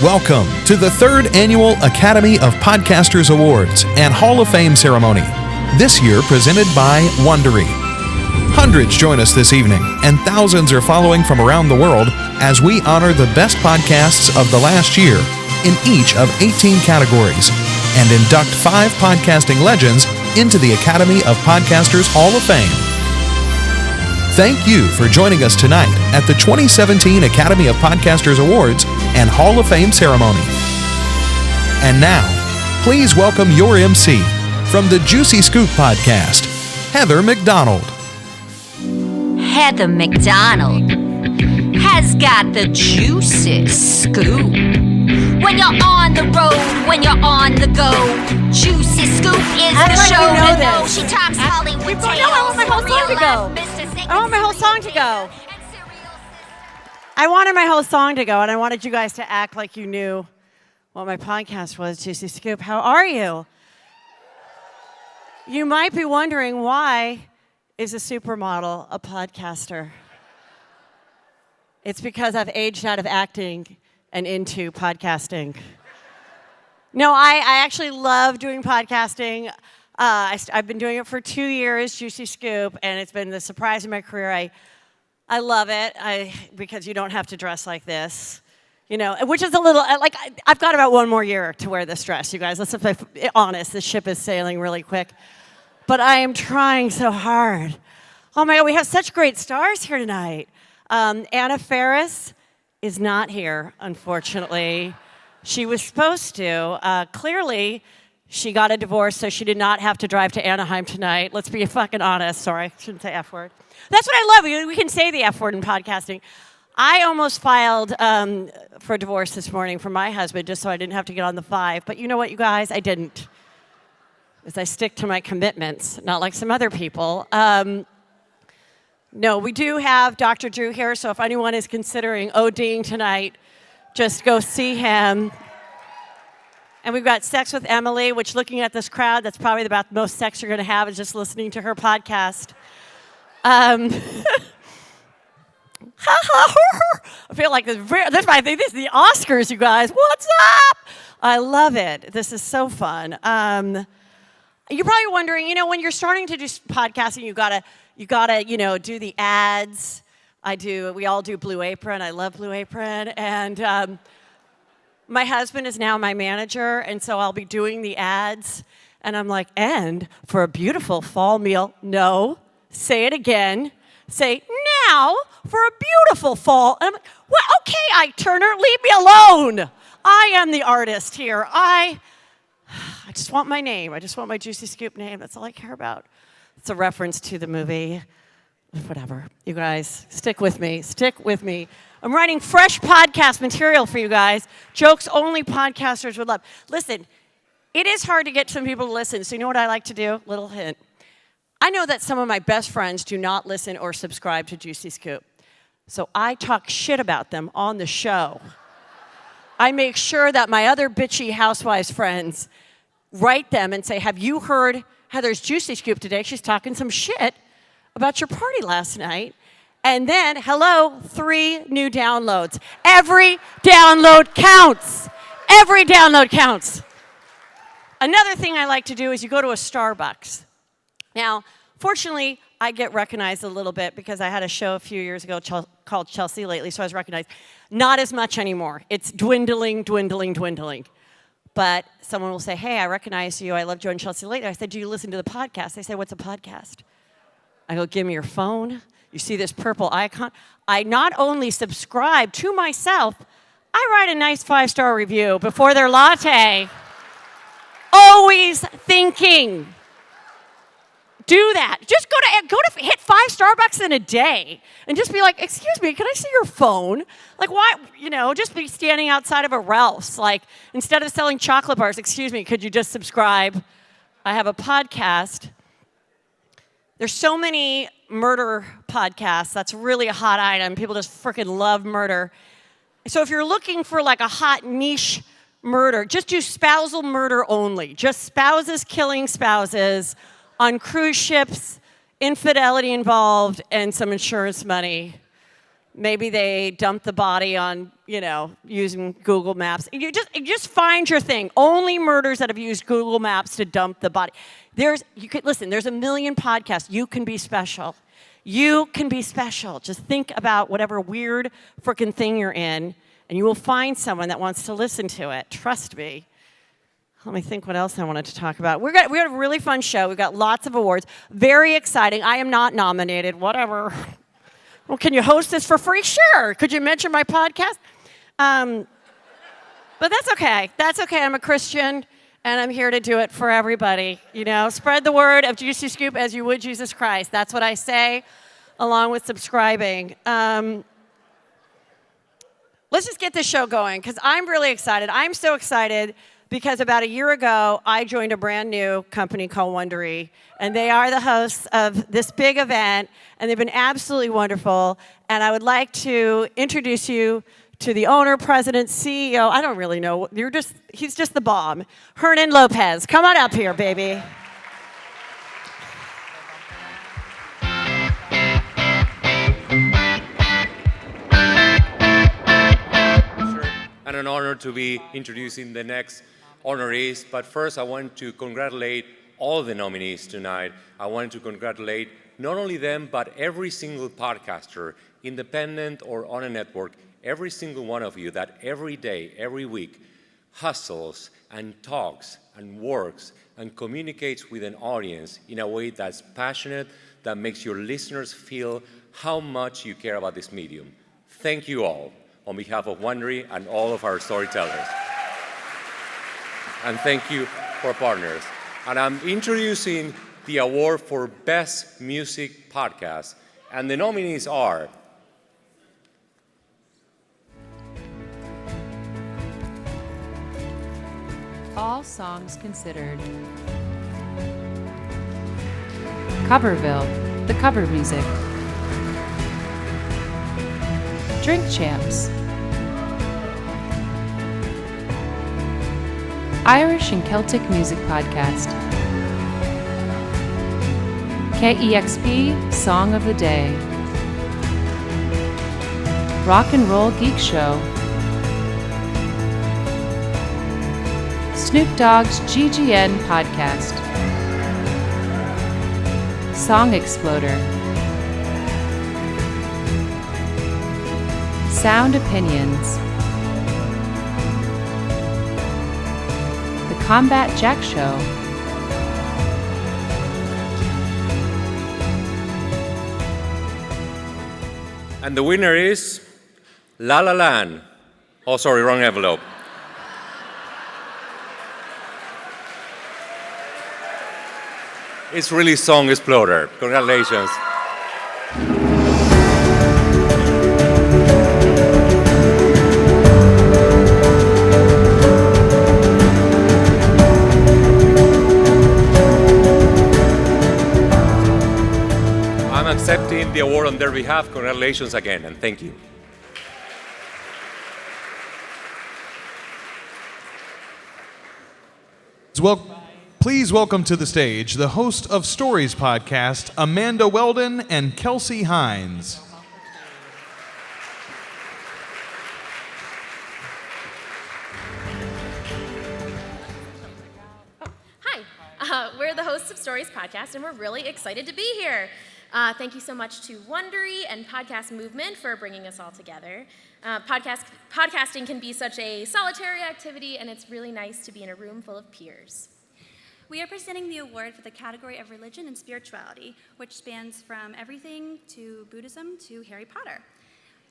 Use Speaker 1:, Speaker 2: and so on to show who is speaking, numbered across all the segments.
Speaker 1: Welcome to the 3rd Annual Academy of Podcasters Awards and Hall of Fame ceremony, this year presented by Wondery. Hundreds join us this evening, and thousands are following from around the world as we honor the best podcasts of the last year in each of 18 categories and induct 5 podcasting legends into the Academy of Podcasters Hall of Fame. Thank you for joining us tonight at the 2017 Academy of Podcasters Awards and Hall of Fame ceremony. And now, please welcome your MC from the Juicy Scoop podcast, Heather McDonald.
Speaker 2: Heather McDonald has got the juicy scoop. When you're on the road, when you're on the go, Juicy Scoop is the show to know. She talks Hollywood tales.
Speaker 3: I want my whole song to go. I want my whole song to go. I wanted my whole song to go, and I wanted you guys to act like you knew what my podcast was, Juicy Scoop. How are you? You might be wondering, why is a supermodel a podcaster? It's because I've aged out of acting and into podcasting. No, I actually love doing podcasting. I've been doing it for 2 years, Juicy Scoop, and it's been the surprise of my career. I love it because you don't have to dress like this, you know, which is a little, I've got about 1 more year to wear this dress, you guys. Let's be honest, the ship is sailing really quick. But I am trying so hard. Oh my God, we have such great stars here tonight. Anna Faris is not here, unfortunately. She was supposed to. Clearly, she got a divorce, so she did not have to drive to Anaheim tonight. Let's be fucking honest. Sorry, shouldn't say F word. That's what I love. We can say the F word in podcasting. I almost filed for divorce this morning from my husband just so I didn't have to get on the 5. But you know what, you guys? I didn't. Because I stick to my commitments, not like some other people. No, we do have Dr. Drew here, so if anyone is considering ODing tonight, just go see him. And we've got Sex with Emily, which, looking at this crowd, that's probably about the most sex you're going to have is just listening to her podcast. I feel like this is the Oscars, you guys. What's up? I love it. This is so fun. You're probably wondering, when you're starting to do podcasting, you gotta, do the ads. We all do Blue Apron. I love Blue Apron. And my husband is now my manager, and so I'll be doing the ads. And I'm like, and for a beautiful fall meal, no, say it again. Say, now for a beautiful fall. And I'm like, well, okay, Ike Turner, leave me alone. I am the artist here. I just want my name. I just want my Juicy Scoop name. That's all I care about. It's a reference to the movie. Whatever. You guys, stick with me. Stick with me. I'm writing fresh podcast material for you guys. Jokes only podcasters would love. Listen, it is hard to get some people to listen. So you know what I like to do? Little hint. I know that some of my best friends do not listen or subscribe to Juicy Scoop. So I talk shit about them on the show. I make sure that my other bitchy housewives friends write them and say, have you heard Heather's Juicy Scoop today? She's talking some shit about your party last night. And then, 3 new downloads. Every download counts. Every download counts. Another thing I like to do is you go to a Starbucks. Now, fortunately, I get recognized a little bit because I had a show a few years ago called Chelsea Lately, so I was recognized. Not as much anymore. It's dwindling. But someone will say, hey, I recognize you. I loved you on Chelsea Lately. I said, do you listen to the podcast? They say, what's a podcast? I go, give me your phone. You see this purple icon? I not only subscribe to myself, I write a nice 5-star review before their latte. Always thinking. Do that. Just go to hit 5 Starbucks in a day and just be like, excuse me, can I see your phone? Like, why, just be standing outside of a Ralph's. Like, instead of selling chocolate bars, excuse me, could you just subscribe? I have a podcast. There's so many murder podcasts. That's really a hot item. People just freaking love murder. So if you're looking for like a hot niche murder, just do spousal murder only. Just spouses killing spouses on cruise ships, infidelity involved, and some insurance money. maybe they dump the body on, using Google Maps. You just find your thing. Only murders that have used Google Maps to dump the body. There's a million podcasts. You can be special. You can be special. Just think about whatever weird frickin' thing you're in, and you will find someone that wants to listen to it. Trust me. Let me think what else I wanted to talk about. We got a really fun show. We've got lots of awards. Very exciting. I am not nominated. Whatever. Well, can you host this for free? Sure. Could you mention my podcast? But that's okay. That's okay. I'm a Christian, and I'm here to do it for everybody. Spread the word of Juicy Scoop as you would Jesus Christ. That's what I say, along with subscribing. Let's just get this show going, because I'm really excited. I'm so excited because about a year ago, I joined a brand new company called Wondery, and they are the hosts of this big event, and they've been absolutely wonderful. And I would like to introduce you to the owner, president, CEO. I don't really know. He's just the bomb. Hernan Lopez. Come on up here, baby.
Speaker 4: And an honor to be introducing the next honorees. But first, I want to congratulate all the nominees tonight. I want to congratulate not only them, but every single podcaster, independent or on a network, every single one of you that every day, every week, hustles and talks and works and communicates with an audience in a way that's passionate, that makes your listeners feel how much you care about this medium. Thank you all on behalf of Wondery and all of our storytellers. And thank you for partners. And I'm introducing the award for Best Music Podcast. And the nominees are
Speaker 5: All Songs Considered, Coverville, the cover music, Drink Champs, Irish and Celtic Music Podcast, KEXP Song of the Day, Rock and Roll Geek Show, Snoop Dogg's GGN Podcast, Song Exploder, Sound Opinions, The Combat Jack Show,
Speaker 4: and the winner is La La Land. Oh, sorry, wrong envelope. It's really Song Exploder. Congratulations. I'm accepting the award on their behalf. Congratulations again, and thank you.
Speaker 1: Please welcome to the stage the host of Stories Podcast, Amanda Weldon and Kelsey Hines.
Speaker 6: Hi, we're the hosts of Stories Podcast, and we're really excited to be here. Thank you so much to Wondery and Podcast Movement for bringing us all together. Podcasting can be such a solitary activity, and it's really nice to be in a room full of peers.
Speaker 7: We are presenting the award for the category of religion and spirituality, which spans from everything to Buddhism to Harry Potter.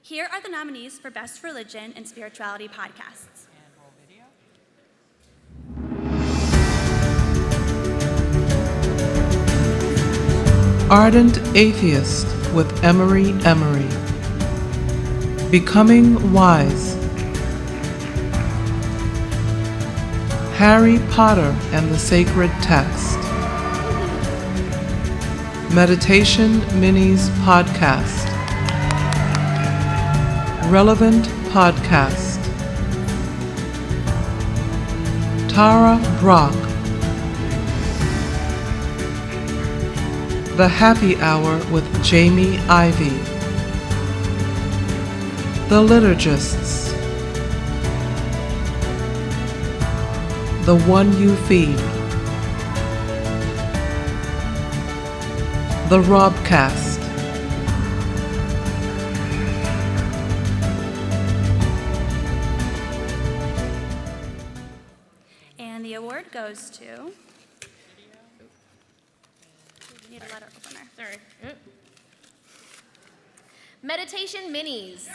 Speaker 7: Here are the nominees for Best Religion and Spirituality Podcasts.
Speaker 8: Ardent Atheist with Emery. Becoming Wise. Harry Potter and the Sacred Text. Meditation Minis Podcast. Relevant Podcast. Tara Brock. The Happy Hour with Jamie Ivey. The liturgists. The one you feed. The Robcast.
Speaker 7: And the award goes to... Need a letter opener.
Speaker 6: Sorry. Meditation Minis.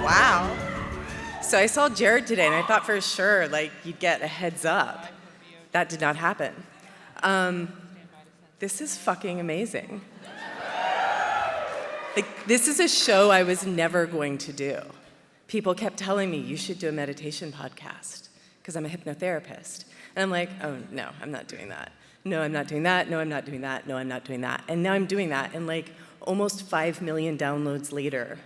Speaker 9: Wow. So I saw Jared today, and I thought for sure, you'd get a heads up. That did not happen. This is fucking amazing. This is a show I was never going to do. People kept telling me, you should do a meditation podcast, because I'm a hypnotherapist. And I'm like, oh, no, I'm not doing that. No, I'm not doing that. No, I'm not doing that. No, I'm not doing that. And now I'm doing that, and almost 5 million downloads later.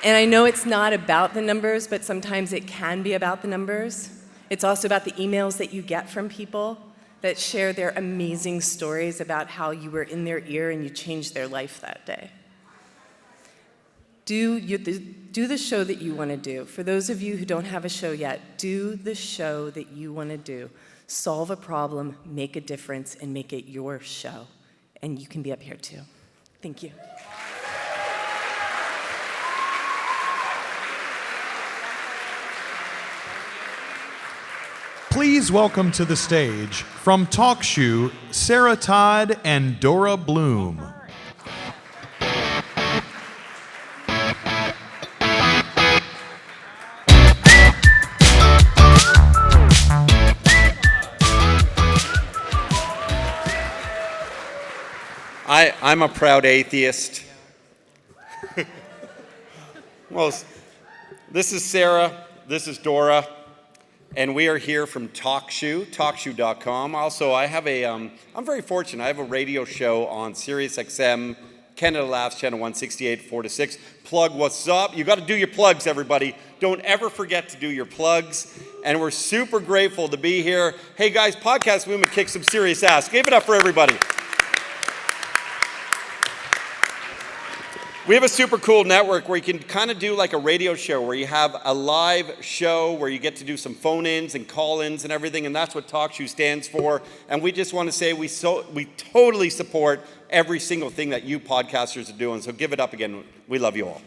Speaker 9: And I know it's not about the numbers, but sometimes it can be about the numbers. It's also about the emails that you get from people that share their amazing stories about how you were in their ear and you changed their life that day. Do the show that you want to do. For those of you who don't have a show yet, do the show that you want to do. Solve a problem, make a difference, and make it your show. And you can be up here too. Thank you.
Speaker 1: Please welcome to the stage, from TalkShoe, Sarah Todd and Dora Bloom.
Speaker 10: I'm a proud atheist. Well, this is Sarah, this is Dora. And we are here from TalkShoe, talkshoe.com. Also, I'm very fortunate. I have a radio show on Sirius XM, Canada Laughs, channel 168, 4 to 6. Plug what's up. You got to do your plugs, everybody. Don't ever forget to do your plugs. And we're super grateful to be here. Hey guys, Podcast Movement kicks some serious ass. Give it up for everybody. We have a super cool network where you can kind of do like a radio show where you have a live show where you get to do some phone-ins and call-ins and everything, and that's what TalkShoe stands for. And we just want to say we totally support every single thing that you podcasters are doing, so give it up again. We love you all.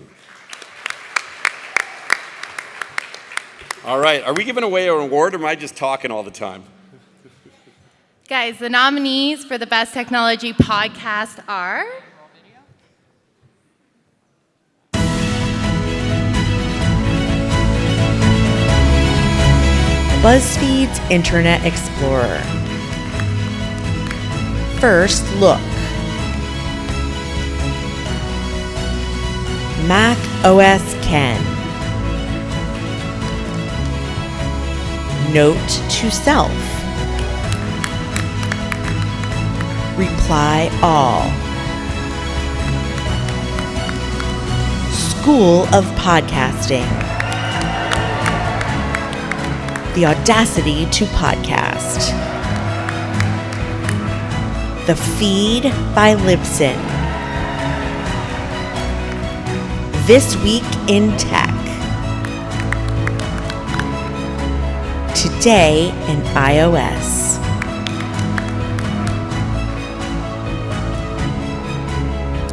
Speaker 10: All right, are we giving away an award or am I just talking all the time?
Speaker 11: Guys, the nominees for the Best Technology Podcast are...
Speaker 12: BuzzFeed's Internet Explorer. First Look. Mac OS Ken. Note to Self. Reply All. School of Podcasting. The Audacity to Podcast. The Feed by Libsyn. This Week in Tech. Today in iOS.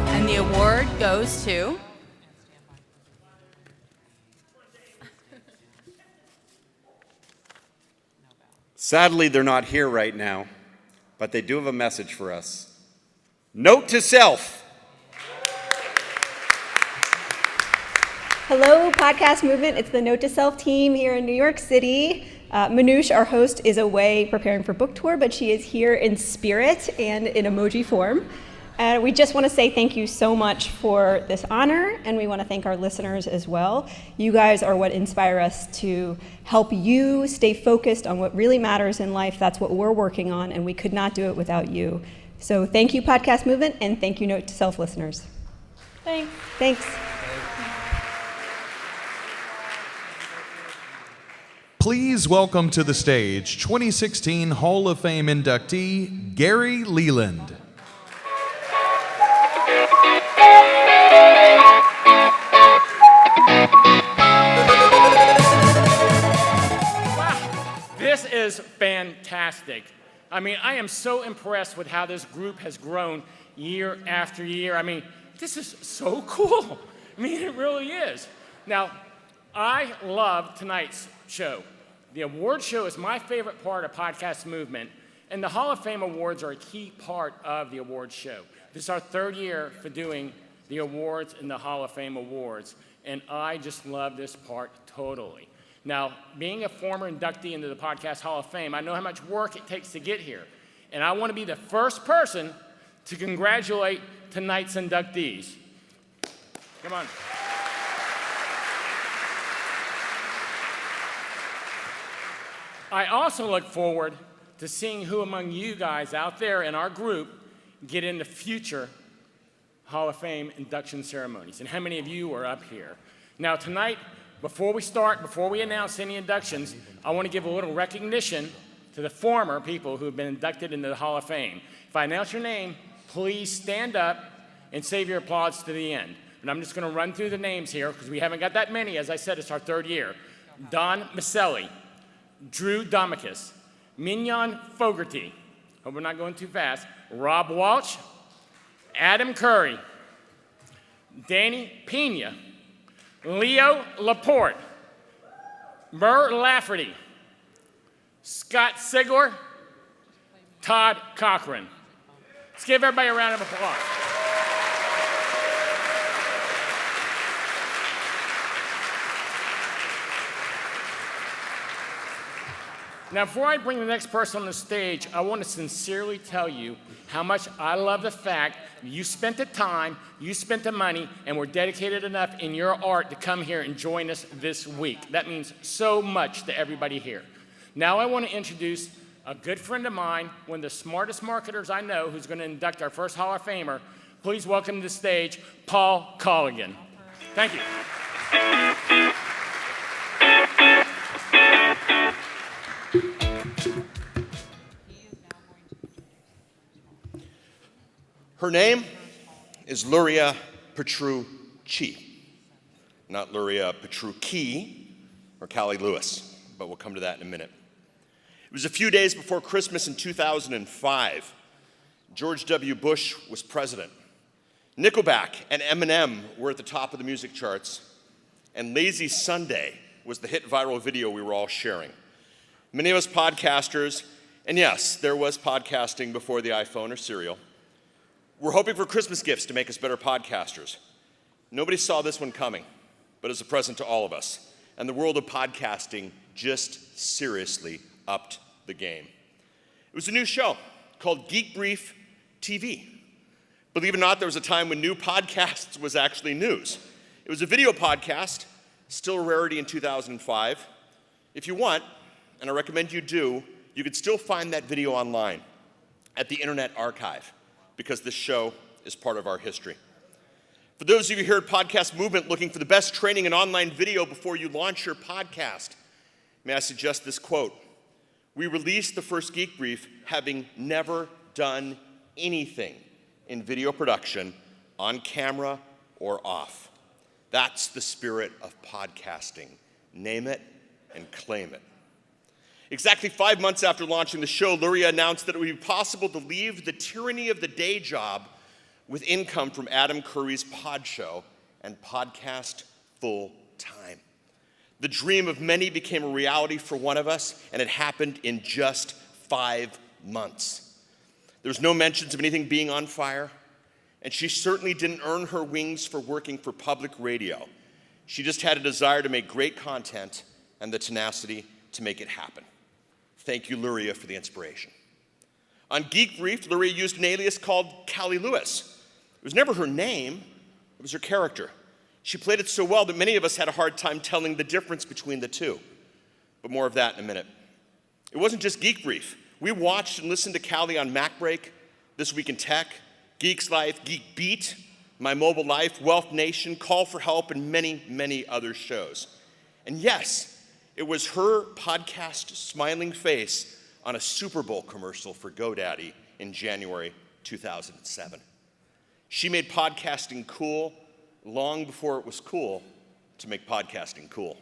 Speaker 11: And the award goes to...
Speaker 10: Sadly, they're not here right now, but they do have a message for us. Note to self.
Speaker 13: Hello, Podcast Movement. It's the Note to Self team here in New York City. Manoush, our host, is away preparing for book tour, but she is here in spirit and in emoji form. And we just want to say thank you so much for this honor, and we want to thank our listeners as well. You guys are what inspire us to help you stay focused on what really matters in life. That's what we're working on, and we could not do it without you. So thank you, Podcast Movement, and thank you, Note to Self listeners.
Speaker 3: Thanks.
Speaker 13: Thanks.
Speaker 1: Please welcome to the stage 2016 Hall of Fame inductee, Gary Leland.
Speaker 14: This is fantastic. I mean, I am so impressed with how this group has grown year after year. I mean, this is so cool. I mean, it really is. Now, I love tonight's show. The award show is my favorite part of Podcast Movement, and the Hall of Fame Awards are a key part of the award show. This is our third year for doing the awards and the Hall of Fame Awards, and I just love this part totally. Now, being a former inductee into the Podcast Hall of Fame, I know how much work it takes to get here, and I want to be the first person to congratulate tonight's inductees. Come on. I also look forward to seeing who among you guys out there in our group get into future Hall of Fame induction ceremonies, and how many of you are up here. Now tonight, before we announce any inductions, I want to give a little recognition to the former people who have been inducted into the Hall of Fame. If I announce your name, please stand up and save your applause to the end. And I'm just going to run through the names here because we haven't got that many. As I said, it's our third year. Don Maselli, Drew Domicus, Mignon Fogarty, hope we're not going too fast, Rob Walsh, Adam Curry, Danny Pena, Leo Laporte, Murr Lafferty, Scott Sigler, Todd Cochran. Let's give everybody a round of applause. Now, before I bring the next person on the stage, I want to sincerely tell you how much I love the fact you spent the time, you spent the money, and were dedicated enough in your art to come here and join us this week. That means so much to everybody here. Now I want to introduce a good friend of mine, one of the smartest marketers I know, who's going to induct our first Hall of Famer. Please welcome to the stage, Paul Colligan. Thank you.
Speaker 10: Her name is Luria Petrucci, not Luria Petrucci or Callie Lewis, but we'll come to that in a minute. It was a few days before Christmas in 2005. George W. Bush was president. Nickelback and Eminem were at the top of the music charts, and Lazy Sunday was the hit viral video we were all sharing. Many of us podcasters, and yes, there was podcasting before the iPhone or Serial, we're hoping for Christmas gifts to make us better podcasters. Nobody saw this one coming, but it's a present to all of us. And the world of podcasting just seriously upped the game. It was a new show called Geek Brief TV. Believe it or not, there was a time when new podcasts was actually news. It was a video podcast, still a rarity in 2005. If you want, and I recommend you do, you could still find that video online at the Internet Archive, because this show is part of our history. For those of you here at Podcast Movement looking for the best training in online video before you launch your podcast, may I suggest this quote? We released the first Geek Brief having never done anything in video production, on camera or off. That's the spirit of podcasting. Name it and claim it. Exactly 5 months after launching the show, Luria announced that it would be possible to leave the tyranny of the day job with income from Adam Curry's pod show and podcast full time. The dream of many became a reality for one of us, and it happened in just 5 months. There was no mentions of anything being on fire, and she certainly didn't earn her wings for working for public radio. She just had a desire to make great content and the tenacity to make it happen. Thank you, Luria, for the inspiration.
Speaker 15: On Geek Brief, Luria used an alias called Callie Lewis. It was never her name, it was her character. She played it so well that many of us had a hard time telling the difference between the two. But more of that in a minute. It wasn't just Geek Brief. We watched and listened to Callie on MacBreak, This Week in Tech, Geek's Life, Geek Beat, My Mobile Life, Wealth Nation, Call for Help, and many, many other shows. And yes, it was her podcast smiling face on a Super Bowl commercial for GoDaddy in January 2007. She made podcasting cool long before it was cool to make podcasting cool.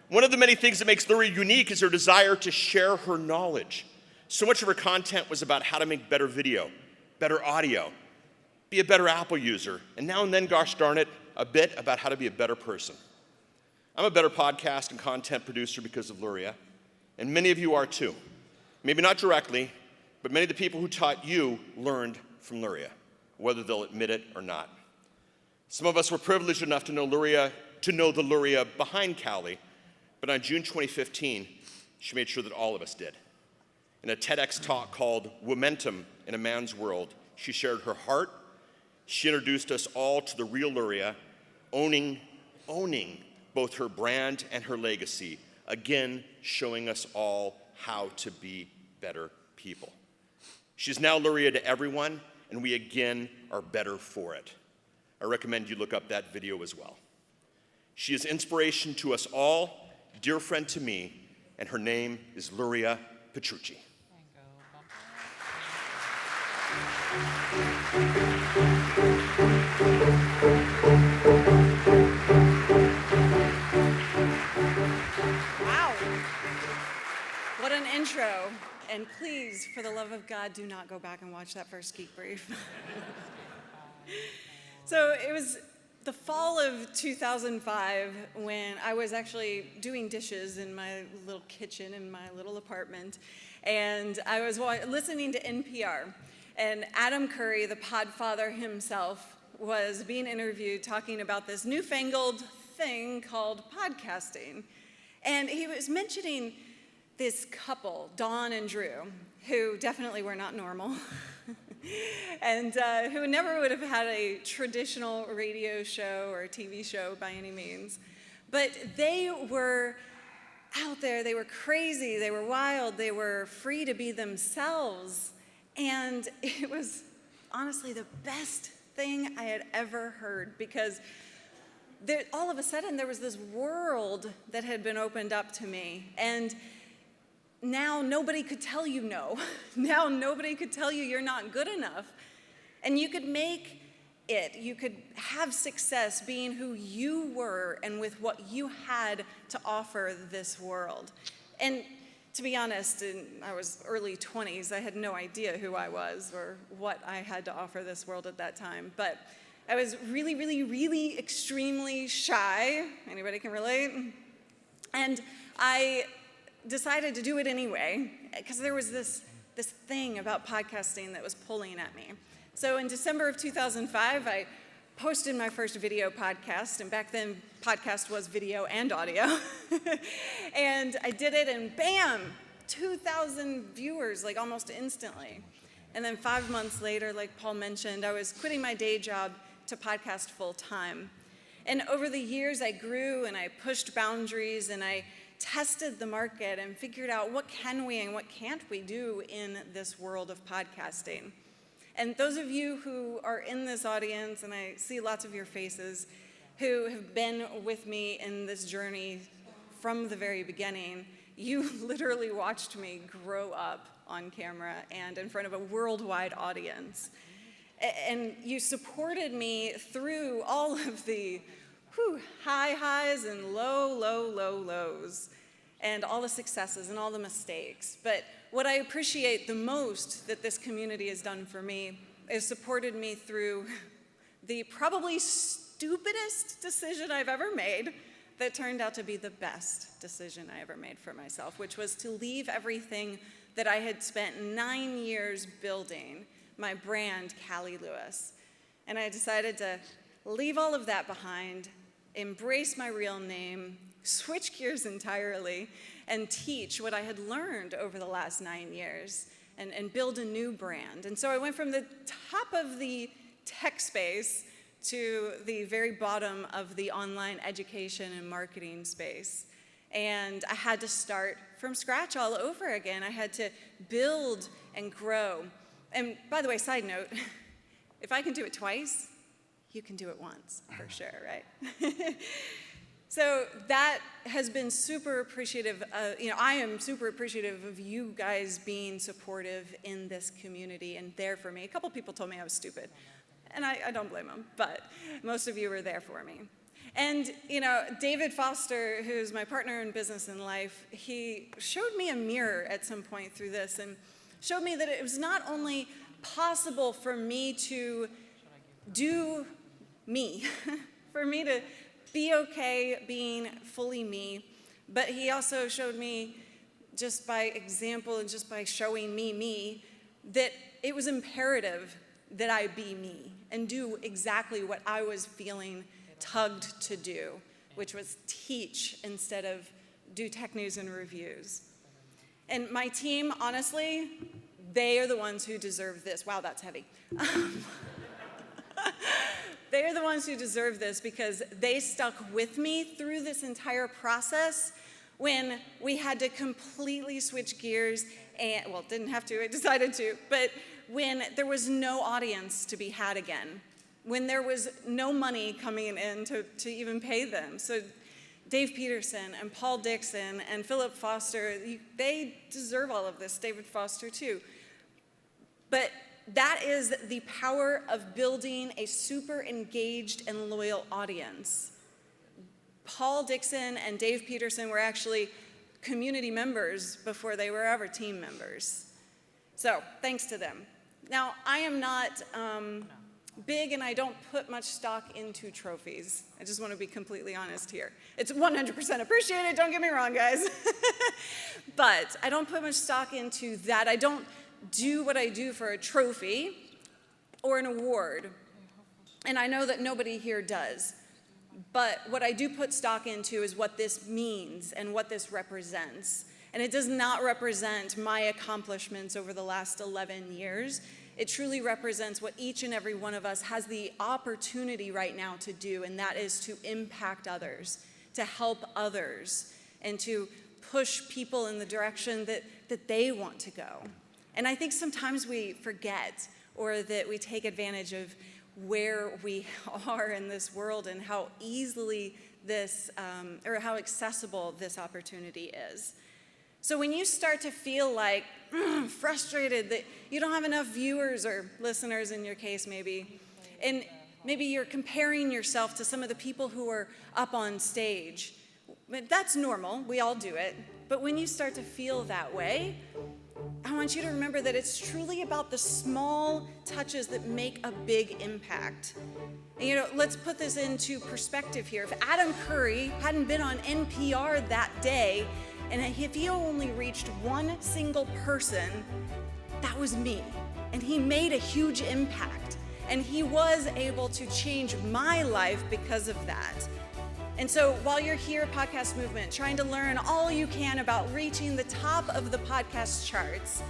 Speaker 15: One of the many things that makes Luria unique is her desire to share her knowledge. So much of her content was about how to make better video, better audio, be a better Apple user, and now and then, gosh darn it, a bit about how to be a better person. I'm a better podcast and content producer because of Luria, and many of you are too. Maybe not directly, but many of the people who taught you learned from Luria, whether they'll admit it or not. Some of us were privileged enough to know the Luria behind Callie, but on June 2015, she made sure that all of us did. In a TEDx talk called Momentum in a Man's World, she shared her heart. She introduced us all to the real Luria, owning both her brand and her legacy, again, showing us all how to be better people. She's now Luria to everyone, and we again are better for it. I recommend you look up that video as well. She is inspiration to us all, dear friend to me, and her name is Luria Petrucci.
Speaker 3: Wow. What an intro. And please, for the love of God, do not go back and watch that first Geek Brief. So it was the fall of 2005 when I was actually doing dishes in my little kitchen in my little apartment. And I was listening to NPR. And Adam Curry, the podfather himself, was being interviewed talking about this newfangled thing called podcasting. And he was mentioning this couple, Dawn and Drew, who definitely were not normal, and who never would have had a traditional radio show or TV show by any means. But they were out there, they were crazy, they were wild, they were free to be themselves. And it was honestly the best thing I had ever heard, because all of a sudden there was this world that had been opened up to me. And now nobody could tell you no. Now nobody could tell you you're not good enough. And you could make it. You could have success being who you were and with what you had to offer this world. And to be honest, I was early 20s. I had no idea who I was or what I had to offer this world at that time. But I was really, really, really extremely shy. Anybody can relate? And I decided to do it anyway, because there was this thing about podcasting that was pulling at me. So in December of 2005, I posted my first video podcast, and back then podcast was video and audio. And I did it, and bam, 2,000 viewers, like almost instantly. And then 5 months later, like Paul mentioned, I was quitting my day job to podcast full time. And over the years, I grew and I pushed boundaries and I tested the market and figured out what can we and what can't we do in this world of podcasting. And those of you who are in this audience, and I see lots of your faces, who have been with me in this journey from the very beginning, you literally watched me grow up on camera and in front of a worldwide audience. And you supported me through all of the high highs and low lows, and all the successes and all the mistakes. But what I appreciate the most that this community has done for me is supported me through the probably stupidest decision I've ever made that turned out to be the best decision I ever made for myself, which was to leave everything that I had spent 9 years building, my brand, Callie Lewis. And I decided to leave all of that behind, embrace my real name, switch gears entirely, and teach what I had learned over the last 9 years.
Speaker 16: and build a new brand. And so I went from the top of the tech space to the very bottom of the online education and marketing space. And I had to start from scratch all over again. I had to build and grow. And by the way, side note, if I can do it twice, you can do it once, for sure, right? So that has been super appreciative. I am super appreciative of you guys being supportive in this community and there for me. A couple people told me I was stupid, and I don't blame them, but most of you were there for me. And, David Foster, who's my partner in business and life, he showed me a mirror at some point through this and showed me that it was not only possible for me to do me, for me to be okay being fully me, but he also showed me, just by example and just by showing me, that it was imperative that I be me and do exactly what I was feeling tugged to do, which was teach instead of do tech news and reviews. And my team, honestly, they are the ones who deserve this. Wow, that's heavy. They are the ones who deserve this because they stuck with me through this entire process when we had to completely switch gears and, well, didn't have to, I decided to, but when there was no audience to be had again, when there was no money coming in to even pay them. So Dave Peterson and Paul Dixon and Philip Foster, they deserve all of this, David Foster too. But that is the power of building a super engaged and loyal audience. Paul Dixon and Dave Peterson were actually community members before they were ever team members. So thanks to them. Now, I am not big and I don't put much stock into trophies. I just want to be completely honest here. It's 100% appreciated, don't get me wrong, guys. But I don't put much stock into that. I don't do what I do for a trophy or an award. And I know that nobody here does. But what I do put stock into is what this means and what this represents. And it does not represent my accomplishments over the last 11 years. It truly represents what each and every one of us has the opportunity right now to do, and that is to impact others, to help others, and to push people in the direction that they want to go. And I think sometimes we forget or that we take advantage of where we are in this world and how easily this, or how accessible this opportunity is. So when you start to feel like frustrated that you don't have enough viewers or listeners in your case maybe, and maybe you're comparing yourself to some of the people who are up on stage, that's normal, we all do it. But when you start to feel that way, I want you to remember that it's truly about the small touches that make a big impact. And let's put this into perspective here. If Adam Curry hadn't been on NPR that day, and if he only reached one single person, that was me. And he made a huge impact. And he was able to change my life because of that. And so while you're here, Podcast Movement, trying to learn all you can about reaching the top of the podcast charts,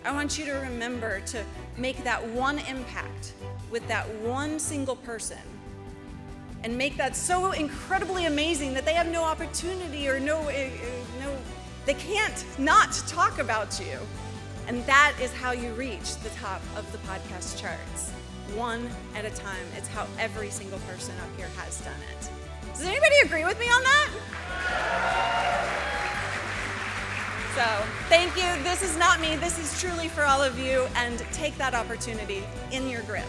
Speaker 16: I want you to remember to make that one impact with that one single person and make that so incredibly amazing that they have no opportunity or they can't not talk about you. And that is how you reach the top of the podcast charts, one at a time. It's how every single person up here has done it. Does anybody agree with me on that? So, thank you. This is not me. This is truly for all of you, and take that opportunity in your grip.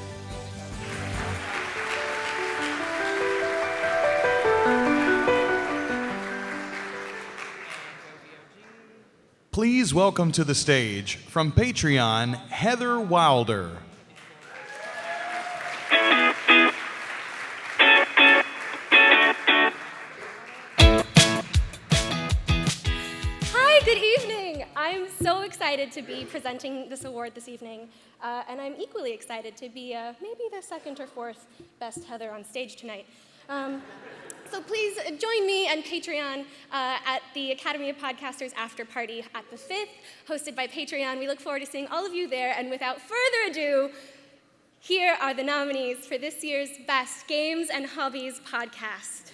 Speaker 1: Please welcome to the stage, from Patreon, Heather Wilder.
Speaker 17: Good evening. I'm so excited to be presenting this award this evening, and I'm equally excited to be maybe the second or fourth best Heather on stage tonight. So please join me and Patreon at the Academy of Podcasters After Party at the 5th, hosted by Patreon. We look forward to seeing all of you there. And without further ado, here are the nominees for this year's Best Games and Hobbies Podcast.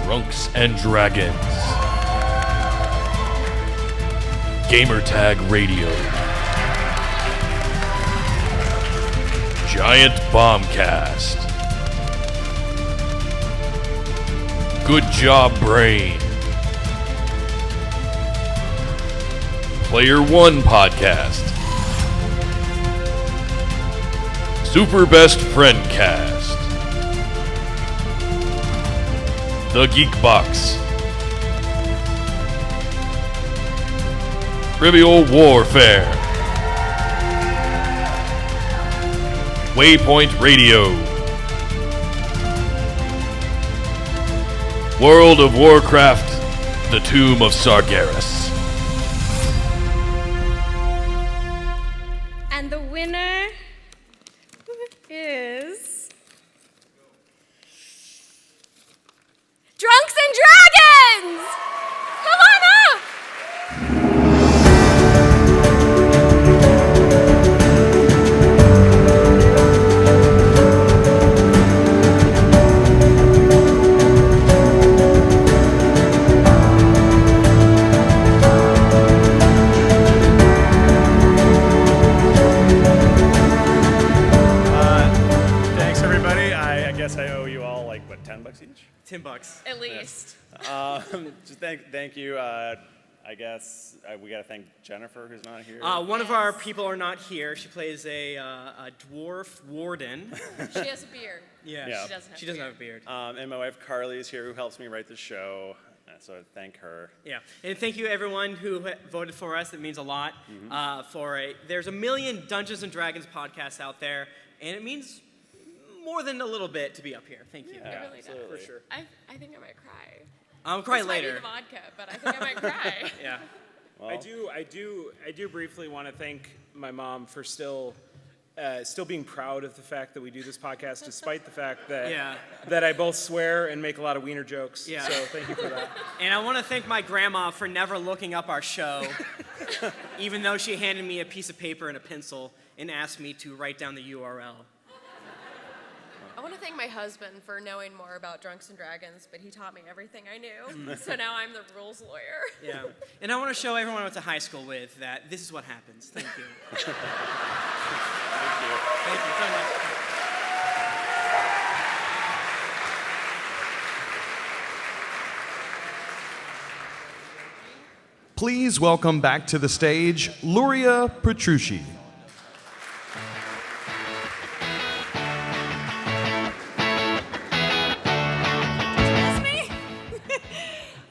Speaker 18: Drunks and Dragons, Gamertag Radio, Giant Bombcast, Good Job Brain, Player One Podcast, Super Best Friend Cast, The Geek Box, Trivial Warfare, Waypoint Radio, World of Warcraft, The Tomb of Sargeras.
Speaker 17: And the winner is Drunks and Dragons! Come on up!
Speaker 19: Thanks, everybody. I guess I owe you all, like, what, $10 each?
Speaker 20: $10.
Speaker 6: At least.
Speaker 19: Just thank you. I guess we got to thank Jennifer, who's not here.
Speaker 20: One of our people are not here. She plays a dwarf warden.
Speaker 6: She has a beard.
Speaker 20: Yeah.
Speaker 6: She doesn't have
Speaker 20: a beard.
Speaker 19: And my wife Carly is here, who helps me write the show. So thank her.
Speaker 20: Yeah, and thank you everyone who voted for us. It means a lot. There's a million Dungeons and Dragons podcasts out there, and it means more than a little bit to be up here. Thank you.
Speaker 6: It really does.
Speaker 20: For sure.
Speaker 6: I think I might cry.
Speaker 20: I'll cry
Speaker 6: This
Speaker 20: later.
Speaker 6: might be the vodka, but I think I might cry.
Speaker 20: Yeah.
Speaker 19: Well.
Speaker 14: I do briefly want to thank my mom for still being proud of the fact that we do this podcast, despite the fact that that I both swear and make a lot of wiener jokes.
Speaker 20: Yeah.
Speaker 14: So thank you for that.
Speaker 20: And I want to thank my grandma for never looking up our show, even though she handed me a piece of paper and a pencil and asked me to write down the URL.
Speaker 6: I want to thank my husband for knowing more about Drunks and Dragons, but he taught me everything I knew. So now I'm the rules lawyer.
Speaker 20: Yeah. And I want to show everyone I went to high school with that this is what happens. Thank you. Thank you so much.
Speaker 1: Please welcome back to the stage Luria Petrucci.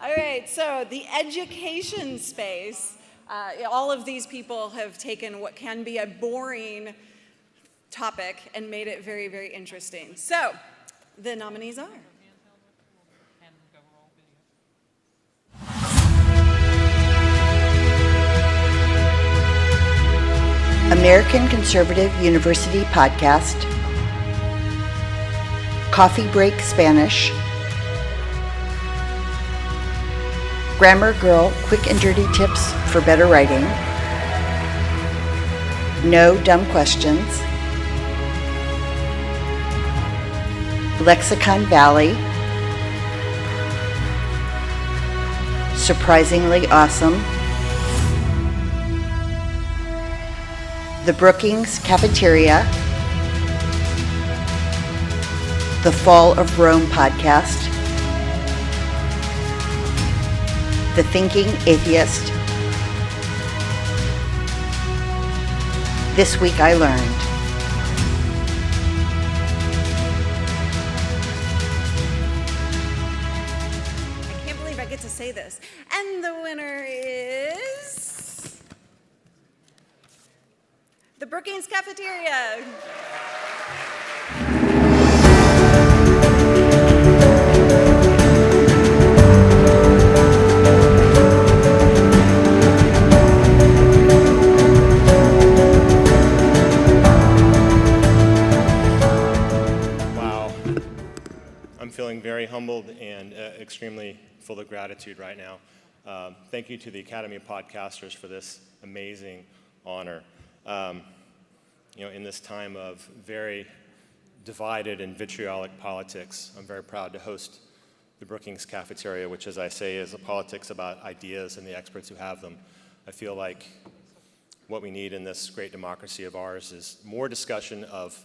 Speaker 16: All right, so the education space, all of these people have taken what can be a boring topic and made it very, very interesting. So the nominees are.
Speaker 21: American Conservative University Podcast, Coffee Break Spanish, Grammar Girl Quick and Dirty Tips for Better Writing, No Dumb Questions, Lexicon Valley, Surprisingly Awesome, The Brookings Cafeteria, The Fall of Rome Podcast, The Thinking Atheist, This Week I Learned.
Speaker 16: I can't believe I get to say this. And the winner is the Brookings Cafeteria.
Speaker 2: very humbled and extremely full of gratitude right now. Thank you to the Academy of Podcasters for this amazing honor. In this time of very divided and vitriolic politics, I'm very proud to host the Brookings Cafeteria, which, as I say, is a politics about ideas and the experts who have them. I feel like what we need in this great democracy of ours is more discussion of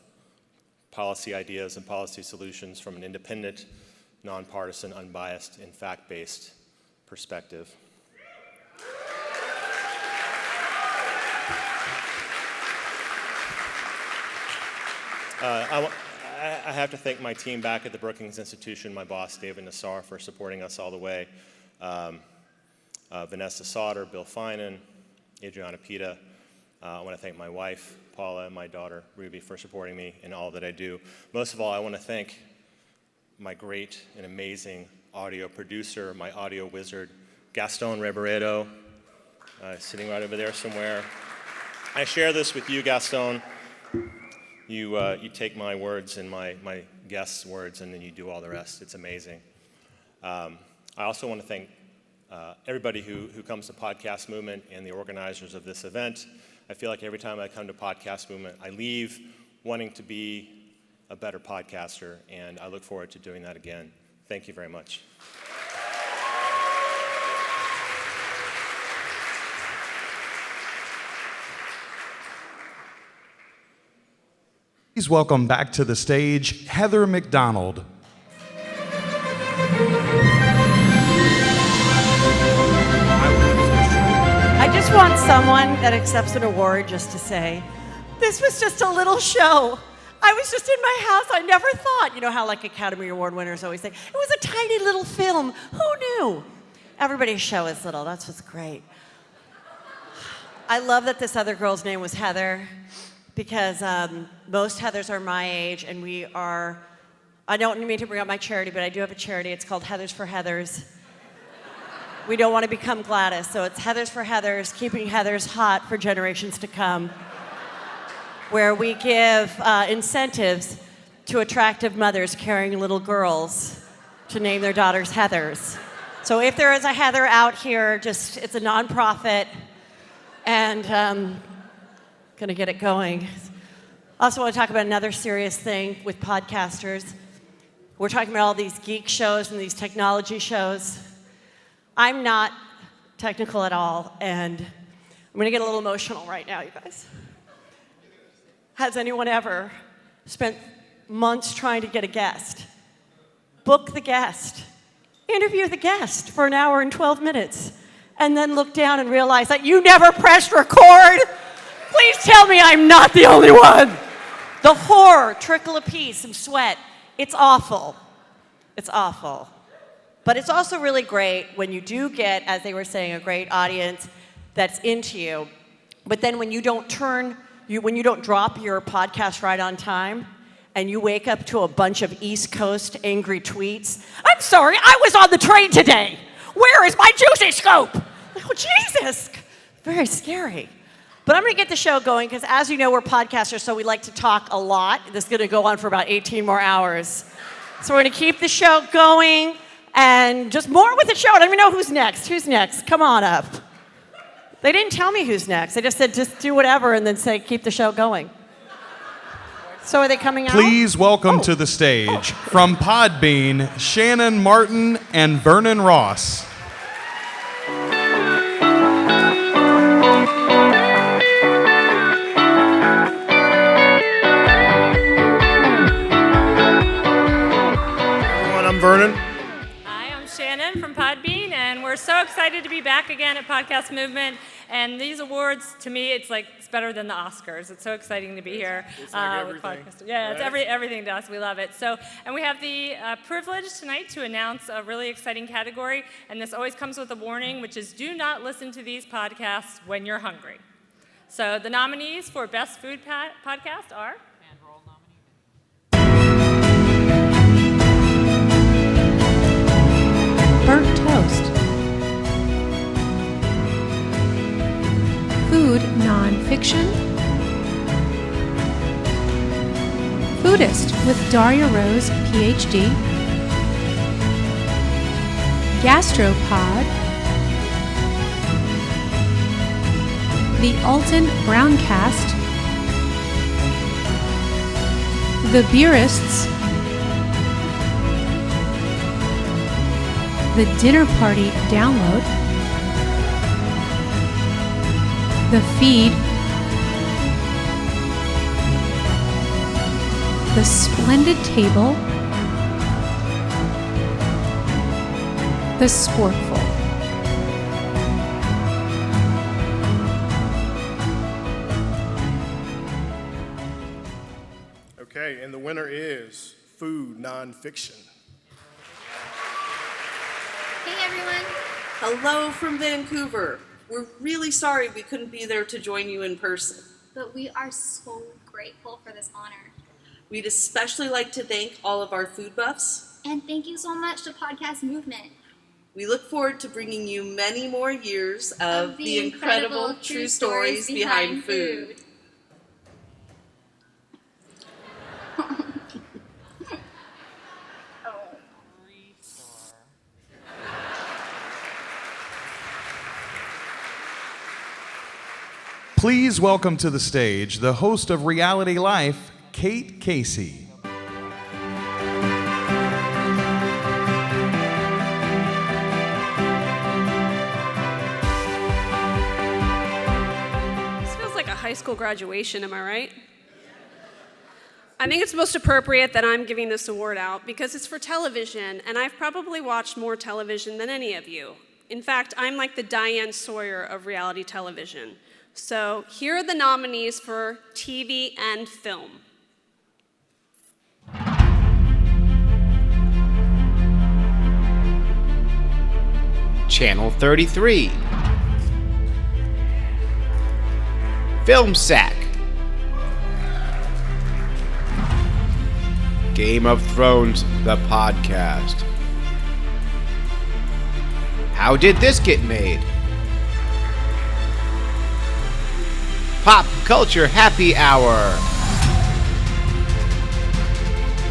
Speaker 2: policy ideas and policy solutions from an independent, nonpartisan, unbiased, and fact-based perspective. I have to thank my team back at the Brookings Institution, my boss, David Nassar, for supporting us all the way. Vanessa Sauter, Bill Finan, Adriana Pita. I want to thank my wife, Paula, and my daughter, Ruby, for supporting me in all that I do. Most of all, I want to thank my great and amazing audio producer, my audio wizard, Gaston Reboredo, sitting right over there somewhere. I share this with you, Gaston. You take my words and my guests' words, and then you do all the rest. It's amazing. I also want to thank everybody who comes to Podcast Movement and the organizers of this event. I feel like every time I come to Podcast Movement, I leave wanting to be a better podcaster, and I look forward to doing that again. Thank you very much.
Speaker 22: Please welcome back to the stage Heather McDonald.
Speaker 3: I just want someone that accepts an award just to say, this was just a little show. I was just in my house. I never thought, you know how like Academy Award winners always say, it was a tiny little film. Who knew? Everybody's show is little. That's what's great. I love that this other girl's name was Heather, because most Heathers are my age, and we are, I don't mean to bring up my charity, but I do have a charity. It's called Heathers for Heathers. We don't want to become Gladys, so it's Heathers for Heathers, keeping Heathers hot for generations to come, where we give incentives to attractive mothers carrying little girls to name their daughters Heathers. So if there is a Heather out here, it's a nonprofit, and gonna get it going. I also want to talk about another serious thing with podcasters. We're talking about all these geek shows and these technology shows. I'm not technical at all, and I'm gonna get a little emotional right now, you guys. Has anyone ever spent months trying to get a guest? Book the guest, interview the guest for an hour and 12 minutes, and then look down and realize that you never pressed record? Please tell me I'm not the only one. The horror, trickle of pee, some sweat. It's awful. It's awful. But it's also really great when you do get, as they were saying, a great audience that's into you. But then when you don't drop your podcast right on time, and you wake up to a bunch of East Coast angry tweets, I'm sorry, I was on the train today. Where is my juicy scoop? Oh, Jesus. Very scary. But I'm going to get the show going because, as you know, we're podcasters, so we like to talk a lot. This is going to go on for about 18 more hours. So we're going to keep the show going and just more with the show. I don't even know who's next. Who's next? Come on up. They didn't tell me who's next. They just said just do whatever and then say keep the show going. So are they coming out?
Speaker 22: Please welcome to the stage from Podbean, Shannon Martin and Vernon Ross.
Speaker 23: I'm Vernon.
Speaker 24: Hi, I'm Shannon from Podbean, and we're so excited to be back again at Podcast Movement. And these awards, to me, it's better than the Oscars. It's so exciting to be here.
Speaker 23: It's like everything.
Speaker 24: With Podcast. Yeah,
Speaker 23: right?
Speaker 24: It's everything to us. We love it. So, and we have the privilege tonight to announce a really exciting category, and this always comes with a warning, which is do not listen to these podcasts when you're hungry. So the nominees for Best Food Podcast are...
Speaker 5: Burnt toast. Food nonfiction. Foodist with Daria Rose, PhD.
Speaker 4: Gastropod, the Alton Browncast, the Beerists, the Dinner Party Download, the Feed, the Splendid Table, the Sportful.
Speaker 7: Okay, and the winner is Food Nonfiction.
Speaker 8: Hey everyone.
Speaker 23: Hello from Vancouver. We're really sorry we couldn't be there to join you in person.
Speaker 8: But we are so grateful for this honor.
Speaker 23: We'd especially like to thank all of our food buffs.
Speaker 8: And thank you so much to Podcast Movement.
Speaker 23: We look forward to bringing you many more years of the incredible true stories behind food.
Speaker 22: Please welcome to the stage the host of Reality Life, Kate Casey.
Speaker 25: This feels like a high school graduation, am I right? I think it's most appropriate that I'm giving this award out because it's for television, and I've probably watched more television than any of you. In fact, I'm like the Diane Sawyer of reality television. So here are the nominees for TV and film.
Speaker 26: Channel 33. Film Sack. Game of Thrones, the podcast. How did this get made? Pop Culture Happy Hour.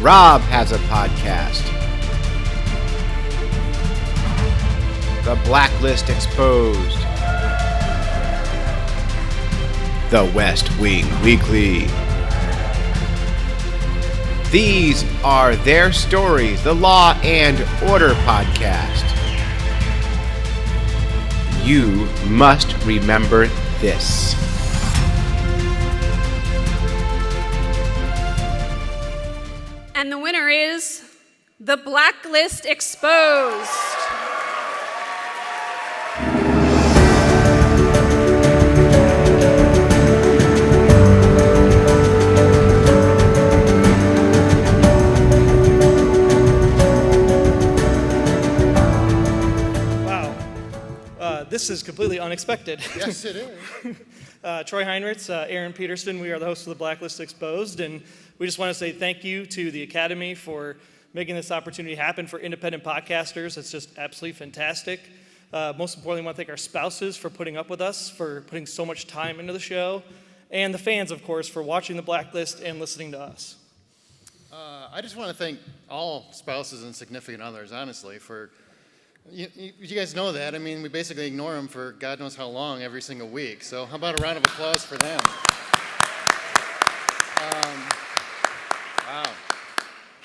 Speaker 26: Rob has a podcast. The Blacklist Exposed. The West Wing Weekly. These are their stories, the Law and Order podcast. You must remember this.
Speaker 25: And the winner is The Blacklist Exposed.
Speaker 27: This is completely unexpected.
Speaker 7: Yes, it is.
Speaker 27: Troy Heinrichs, Aaron Peterson, we are the hosts of The Blacklist Exposed, and we just want to say thank you to the Academy for making this opportunity happen for independent podcasters. It's just absolutely fantastic. Most importantly, I want to thank our spouses for putting up with us, for putting so much time into the show, and the fans, of course, for watching The Blacklist and listening to us.
Speaker 7: I just want to thank all spouses and significant others, honestly, for... You guys know that. I mean, we basically ignore them for God knows how long every single week. So how about a round of applause for them? Wow.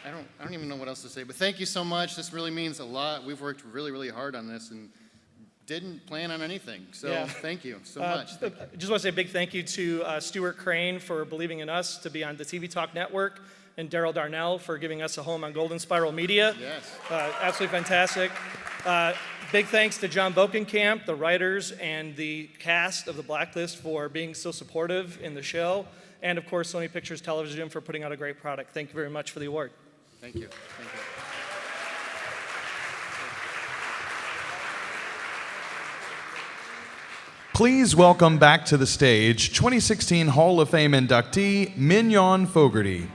Speaker 7: I don't even know what else to say. But thank you so much. This really means a lot. We've worked really, really hard on this and didn't plan on anything. So Thank you so much.
Speaker 27: I just want to say a big thank you to Stuart Crane for believing in us to be on the TV Talk Network, and Daryl Darnell for giving us a home on Golden Spiral Media.
Speaker 7: Yes.
Speaker 27: Absolutely fantastic. Big thanks to John Bokenkamp, the writers, and the cast of The Blacklist for being so supportive in the show. And of course, Sony Pictures Television for putting out a great product. Thank you very much for the award.
Speaker 7: Thank you. Thank you.
Speaker 22: Please welcome back to the stage 2016 Hall of Fame inductee, Mignon Fogarty.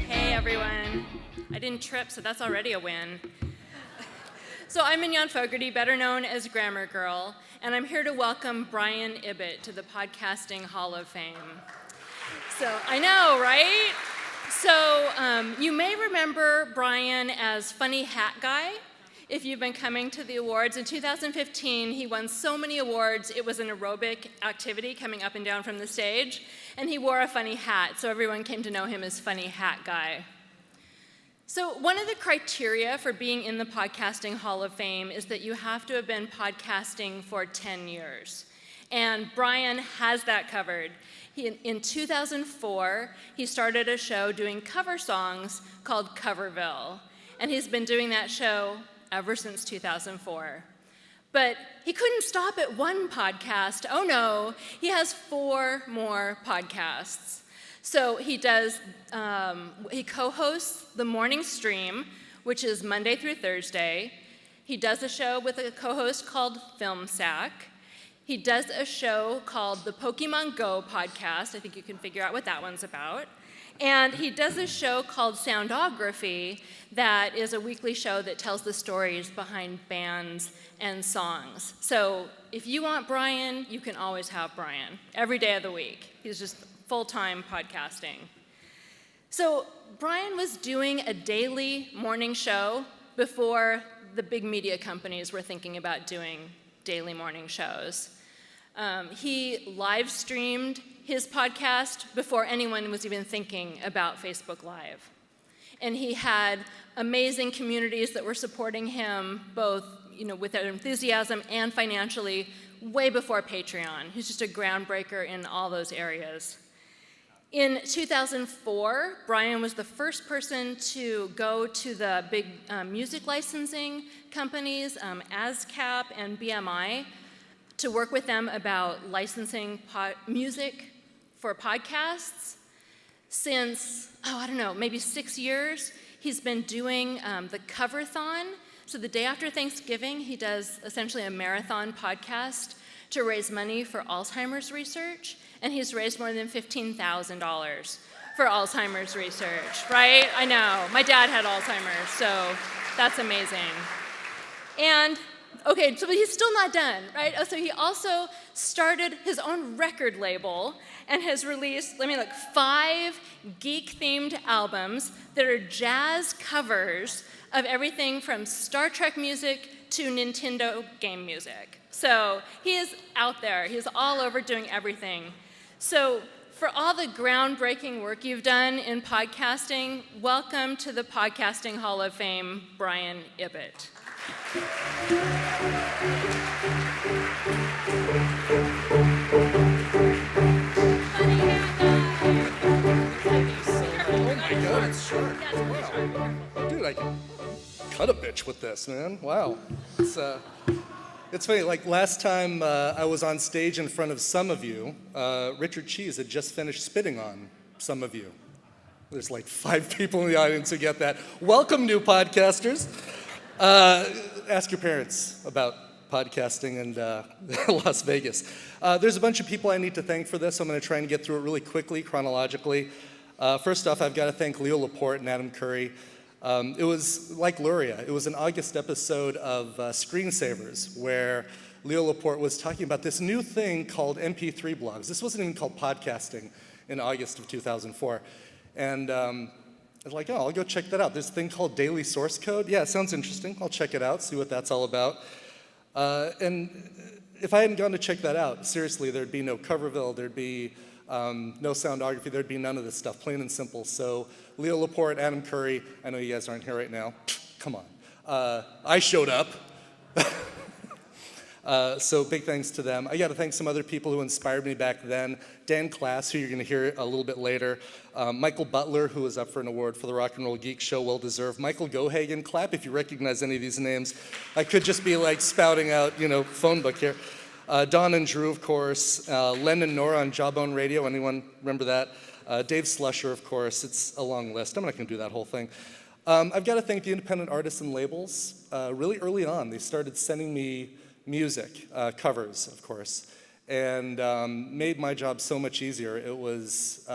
Speaker 24: Hey everyone. I didn't trip, so that's already a win. So I'm Mignon Fogarty, better known as Grammar Girl, and I'm here to welcome Brian Ibbott to the Podcasting Hall of Fame. So I know, right? So you may remember Brian as Funny Hat Guy. If you've been coming to the awards, in 2015, he won so many awards, it was an aerobic activity coming up and down from the stage, and he wore a funny hat, so everyone came to know him as Funny Hat Guy. So one of the criteria for being in the Podcasting Hall of Fame is that you have to have been podcasting for 10 years. And Brian has that covered. In 2004, he started a show doing cover songs called Coverville. And he's been doing that show ever since 2004. But he couldn't stop at one podcast. Oh no, he has 4 more podcasts. So he co-hosts The Morning Stream, which is Monday through Thursday. He does a show with a co-host called Film Sack. He does a show called the Pokemon Go podcast. I think you can figure out what that one's about. And he does a show called Soundography that is a weekly show that tells the stories behind bands and songs. So if you want Brian, you can always have Brian every day of the week. He's just full-time podcasting. So Brian was doing a daily morning show before the big media companies were thinking about doing daily morning shows. He live streamed his podcast before anyone was even thinking about Facebook Live. And he had amazing communities that were supporting him both with their enthusiasm and financially way before Patreon. He's just a groundbreaker in all those areas. In 2004, Brian was the first person to go to the big music licensing companies, ASCAP and BMI, to work with them about licensing music for podcasts. Since, maybe 6 years, he's been doing the Cover-thon. So the day after Thanksgiving, he does essentially a marathon podcast to raise money for Alzheimer's research, and he's raised more than $15,000 for Alzheimer's research, right? I know, my dad had Alzheimer's, so that's amazing. And, okay, so he's still not done, right? So he also started his own record label and has released, 5 geek-themed albums that are jazz covers of everything from Star Trek music to Nintendo game music. So he is out there. He's all over doing everything. So for all the groundbreaking work you've done in podcasting, welcome to the Podcasting Hall of Fame, Brian Ibbott.
Speaker 9: Oh my God, it's short. Wow. Dude, I can cut a bitch with this, man. Wow. It's funny, last time I was on stage in front of some of you, Richard Cheese had just finished spitting on some of you. There's 5 people in the audience who get that. Welcome, new podcasters. Ask your parents about podcasting in Las Vegas. There's a bunch of people I need to thank for this. I'm going to try and get through it really quickly, chronologically. First off, I've got to thank Leo Laporte and Adam Curry. It was like Luria. It was an August episode of Screensavers where Leo Laporte was talking about this new thing called MP3 blogs. This wasn't even called podcasting in August of 2004. And I was like, oh, I'll go check that out. There's a thing called daily source code. Yeah, it sounds interesting. I'll check it out, see what that's all about. And if I hadn't gone to check that out, seriously, there'd be no Coverville, there'd be no Soundography, there'd be none of this stuff, plain and simple. So Leo Laporte, Adam Curry, I know you guys aren't here right now. Come on. I showed up. So big thanks to them. I got to thank some other people who inspired me back then. Dan Klass, who you're going to hear a little bit later. Michael Butler, who was up for an award for the Rock and Roll Geek Show, well deserved. Michael Gohagan, clap if you recognize any of these names. I could just be spouting out, phone book here. Don and Drew, of course. Len and Nora on Jawbone Radio. Anyone remember that? Dave Slusher, of course. It's a long list. I'm not going to do that whole thing. I've got to thank the independent artists and labels. Really early on, they started sending me music, covers, of course, and made my job so much easier. It was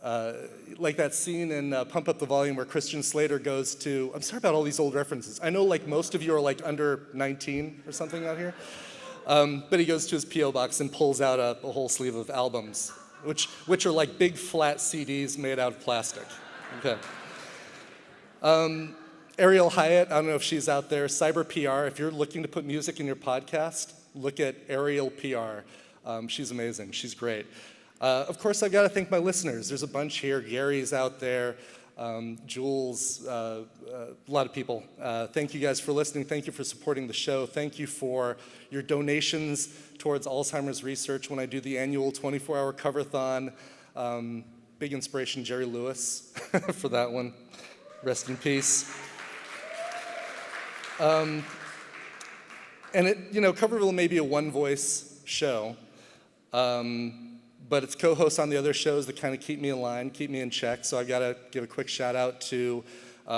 Speaker 9: like that scene in Pump Up the Volume where Christian Slater goes to, I'm sorry about all these old references. I know like most of you are like under 19 or something out here. But he goes to his P.O. box and pulls out a whole sleeve of albums, which are like big flat CDs made out of plastic. Okay. Ariel Hyatt, I don't know if she's out there, Cyber PR. If you're looking to put music in your podcast, look at Ariel PR. She's amazing. She's great. Of course, I've got to thank my listeners. There's a bunch here. Gary's out there. Jules, a lot of people. Thank you guys for listening. Thank you for supporting the show. Thank you for your donations towards Alzheimer's research when I do the annual 24-hour cover-thon. Big inspiration, Jerry Lewis, for that one. Rest in peace. And Coverville may be a one-voice show, but it's co-hosts on the other shows that kind of keep me in line, keep me in check. So I've got to give a quick shout out to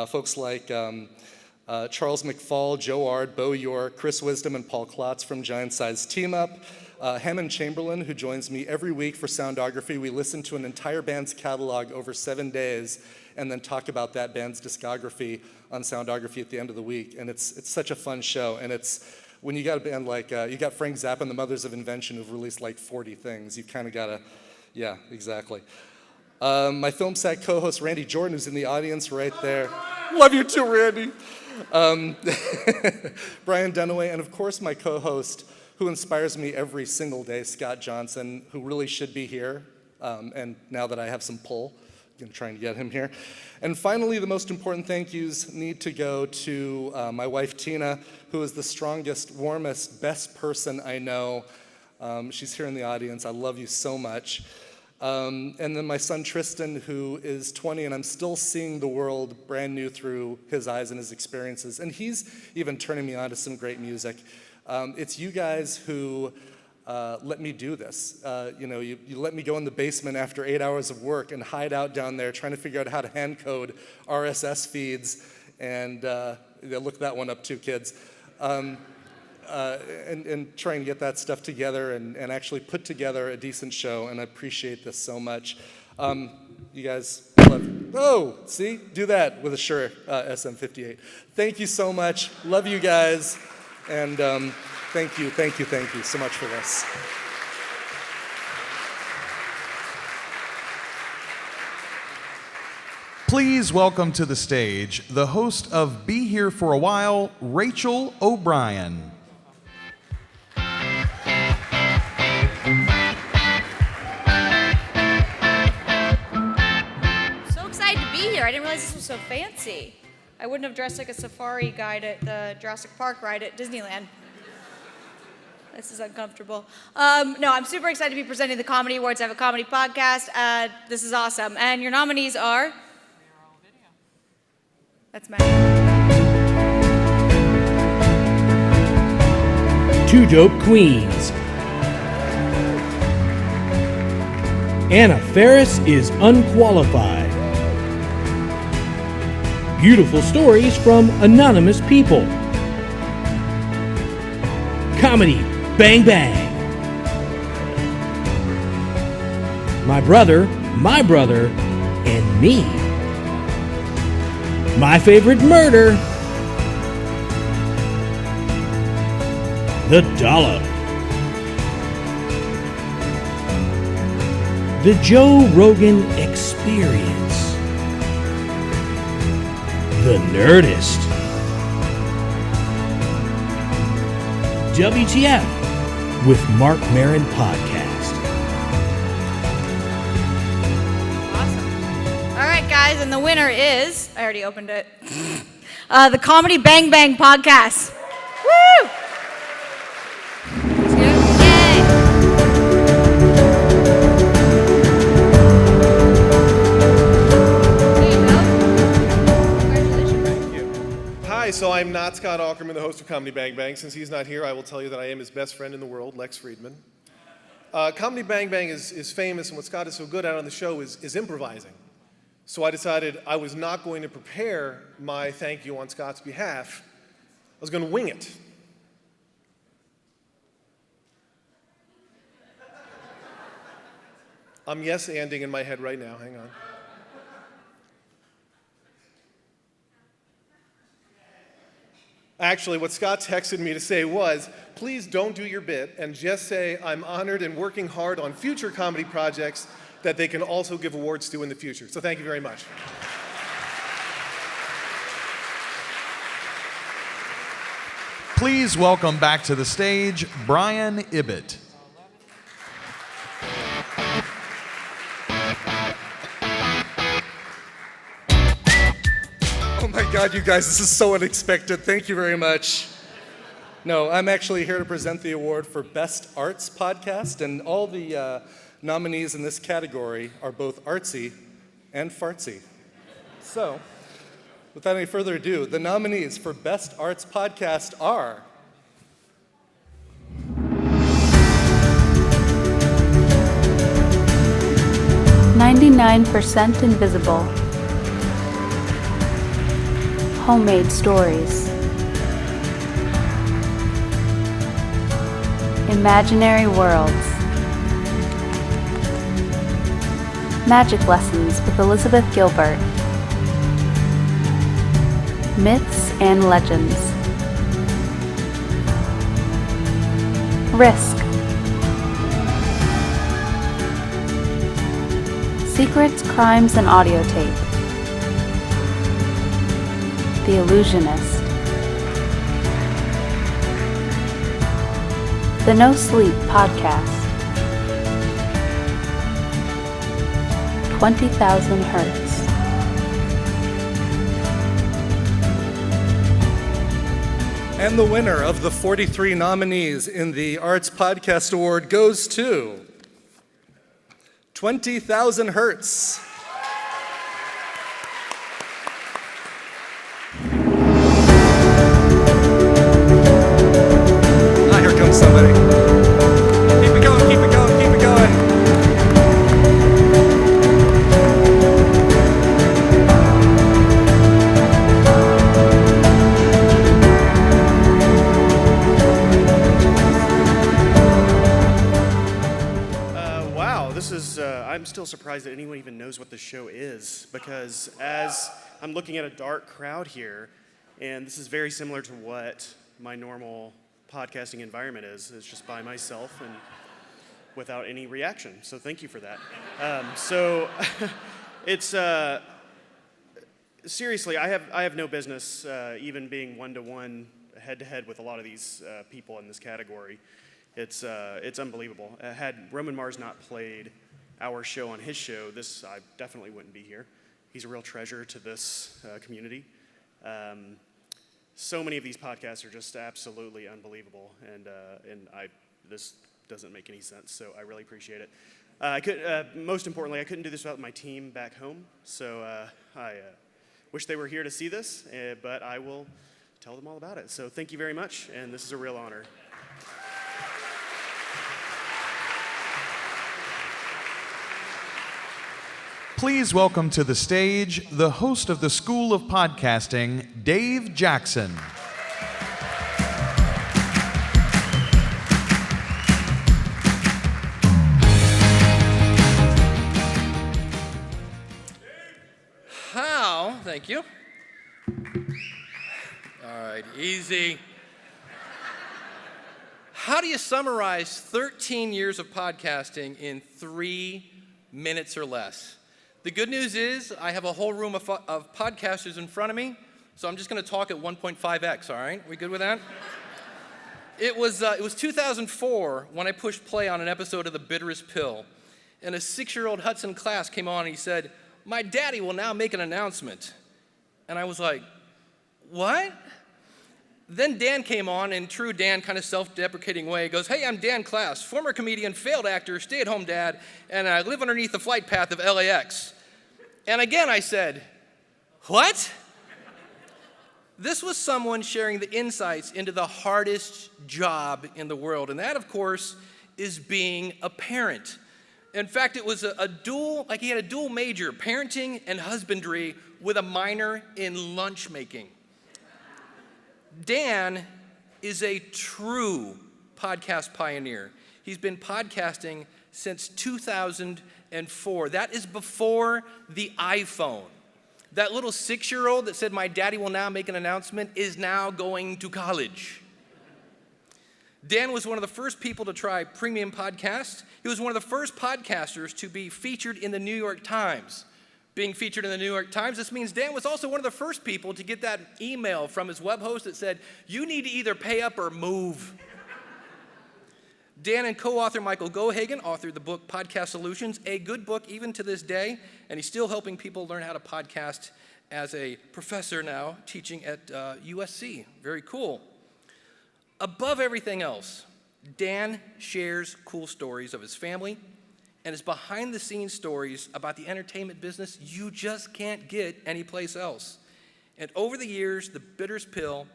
Speaker 9: folks like Charles McFall, Joe Ard, Bo York, Chris Wisdom, and Paul Klotz from Giant Size Team Up. Hammond Chamberlain, who joins me every week for Soundography. We listen to an entire band's catalog over 7 days and then talk about that band's discography on Soundography at the end of the week. And it's such a fun show. And it's when you got a band like, you got Frank Zappa and the Mothers of Invention who've released like 40 things, you kind of got to, yeah, exactly. My Film Sack co-host, Randy Jordan, who's in the audience right there. Love you too, Randy. Brian Dunaway, and of course my co-host, who inspires me every single day, Scott Johnson, who really should be here. And now that I have some pull, I'm going to try and get him here. And finally, the most important thank yous need to go to my wife, Tina, who is the strongest, warmest, best person I know. She's here in the audience. I love you so much. And then my son, Tristan, who is 20, and I'm still seeing the world brand new through his eyes and his experiences. And he's even turning me on to some great music. It's you guys who let me do this. You let me go in the basement after 8 hours of work and hide out down there trying to figure out how to hand code RSS feeds. And look that one up too, kids. And try and get that stuff together and actually put together a decent show. And I appreciate this so much. You guys see? Do that with a Shure SM58. Thank you so much. Love you guys. And thank you so much for this.
Speaker 1: Please welcome to the stage the host of Be Here for a While, Rachel O'Brien.
Speaker 10: So excited to be here. I didn't realize this was so fancy. I wouldn't have dressed like a safari guide at the Jurassic Park ride at Disneyland. This is uncomfortable. No, I'm super excited to be presenting the Comedy Awards. I have a comedy podcast. This is awesome. And your nominees are... That's Matt.
Speaker 11: Two Dope Queens. Anna Faris is unqualified. Beautiful stories from anonymous people. Comedy Bang Bang. My brother, and me. My Favorite Murder. The Dollop. The Joe Rogan Experience. The Nerdist. WTF with Mark Maron Podcast.
Speaker 10: All right, guys, and the winner is... I already opened it. The Comedy Bang Bang Podcast. Woo!
Speaker 12: Hi, so I'm not Scott Aukerman, the host of Comedy Bang Bang. Since he's not here, I will tell you that I am his best friend in the world, Lex Friedman. Comedy Bang Bang is famous, and what Scott is so good at on the show is improvising. So I decided I was not going to prepare my thank you on Scott's behalf. I was going to wing it. I'm yes-anding in my head right now. Hang on. Actually, what Scott texted me to say was, please don't do your bit and just say, I'm honored and working hard on future comedy projects that they can also give awards to in the future. So thank you very much.
Speaker 1: Please welcome back to the stage, Brian Ibbett.
Speaker 9: Oh my God, you guys, this is so unexpected. Thank you very much. No, I'm actually here to present the award for Best Arts Podcast, and all the nominees in this category are both artsy and fartsy. So, without any further ado, the nominees for Best Arts Podcast are
Speaker 6: 99% Invisible, Homemade Stories, Imaginary Worlds, Magic Lessons with Elizabeth Gilbert, Myths and Legends, Risk, Secrets, Crimes, and Audio Tape, The Illusionist, The No Sleep Podcast, 20,000 Hertz.
Speaker 9: And the winner of the 43 nominees in the Arts Podcast Award goes to 20,000 Hertz. Ah, here comes somebody. Keep it going, keep it going, keep it going.
Speaker 13: I'm still surprised that anyone even knows what the show is, because as I'm looking at a dark crowd here, and this is very similar to what my normal podcasting environment is. It's just by myself and without any reaction. So thank you for that. It's seriously, I have no business even being one-to-one, head-to-head with a lot of these people in this category. It's unbelievable. Had Roman Mars not played our show on his show, I definitely wouldn't be here. He's a real treasure to this community. So many of these podcasts are just absolutely unbelievable, and this doesn't make any sense. So I really appreciate it. Most importantly, I couldn't do this without my team back home. So I wish they were here to see this, but I will tell them all about it. So thank you very much, and this is a real honor.
Speaker 1: Please welcome to the stage the host of the School of Podcasting, Dave Jackson.
Speaker 14: How? Thank you. All right, easy. How do you summarize 13 years of podcasting in 3 minutes or less? The good news is I have a whole room of podcasters in front of me, so I'm just going to talk at 1.5x, all right? We good with that? It was 2004 when I pushed play on an episode of The Bitterest Pill, and a 6-year-old Hudson class came on and he said, "My daddy will now make an announcement." And I was like, what? Then Dan came on in true Dan kind of self-deprecating way. He goes, "Hey, I'm Dan Class, former comedian, failed actor, stay-at-home dad, and I live underneath the flight path of LAX." And again I said, what? This was someone sharing the insights into the hardest job in the world, and that, of course, is being a parent. In fact, it was he had a dual major, parenting and husbandry, with a minor in lunch making. Dan is a true podcast pioneer. He's been podcasting since 2004. That is before the iPhone. That little 6-year-old that said, "My daddy will now make an announcement," is now going to college. Dan was one of the first people to try premium podcasts. He was one of the first podcasters to be featured in the New York Times. Being featured in the New York Times, this means Dan was also one of the first people to get that email from his web host that said, "You need to either pay up or move." Dan and co-author Michael Gohagan authored the book Podcast Solutions, a good book even to this day, and he's still helping people learn how to podcast as a professor now, teaching at USC. Very cool. Above everything else, Dan shares cool stories of his family and his behind-the-scenes stories about the entertainment business you just can't get anyplace else. And over the years, the Bitters Pill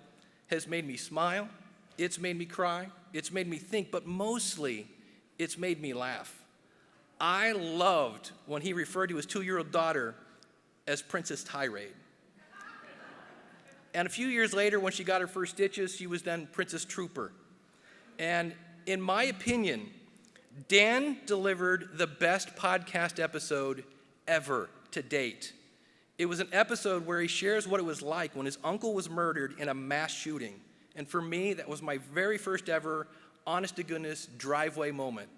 Speaker 14: has made me smile, it's made me cry, it's made me think, but mostly, it's made me laugh. I loved when he referred to his 2-year-old daughter as Princess Tirade. And a few years later, when she got her first stitches, she was then Princess Trooper. And in my opinion, Dan delivered the best podcast episode ever to date. It was an episode where he shares what it was like when his uncle was murdered in a mass shooting. And for me, that was my very first ever, honest-to-goodness driveway moment.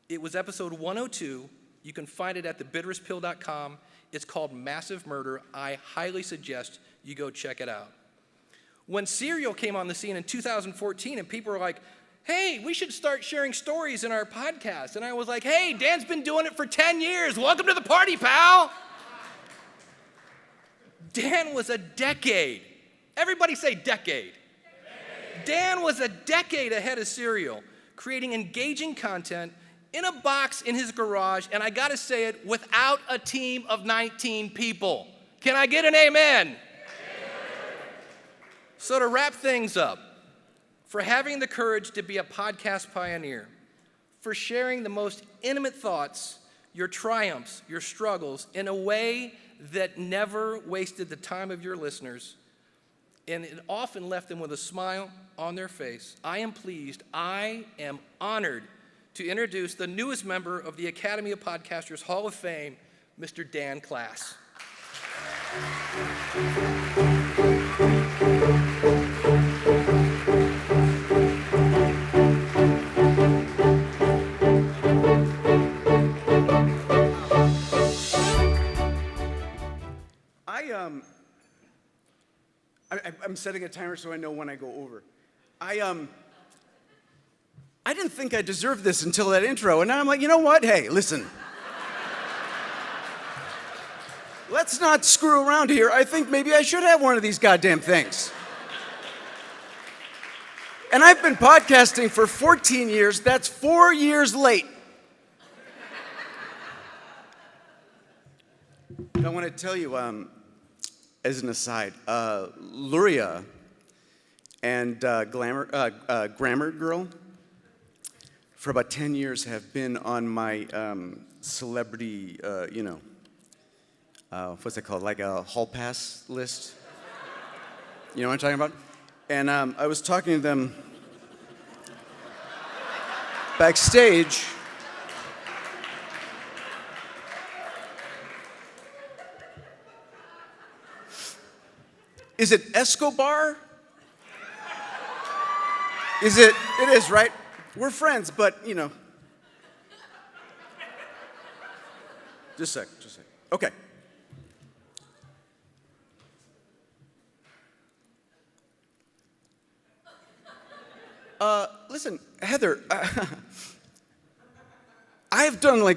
Speaker 14: It was episode 102. You can find it at thebitterestpill.com. It's called Massive Murder. I highly suggest you go check it out. When Serial came on the scene in 2014 and people were like, "Hey, we should start sharing stories in our podcast." And I was like, "Hey, Dan's been doing it for 10 years. Welcome to the party, pal." Dan was a decade. Everybody say decade. Dan was a decade ahead of Serial, creating engaging content in a box in his garage, and I gotta say it, without a team of 19 people. Can I get an amen? So to wrap things up, for having the courage to be a podcast pioneer, for sharing the most intimate thoughts, your triumphs, your struggles, in a way that never wasted the time of your listeners, and it often left them with a smile on their face, I am pleased, I am honored to introduce the newest member of the Academy of Podcasters Hall of Fame, Mr. Dan Klass.
Speaker 15: I'm setting a timer so I know when I go over. I didn't think I deserved this until that intro, and now I'm like, you know what? Hey, listen. Let's not screw around here. I think maybe I should have one of these goddamn things. And I've been podcasting for 14 years. That's 4 years late. I want to tell you, as an aside, Luria and Grammar Girl, for about 10 years have been on my celebrity, what's it called, like a hall pass list? You know what I'm talking about? And I was talking to them backstage. Is it Escobar? Is it? It is, right? We're friends, but, you know. Just a sec. Okay. Listen, Heather, I've done,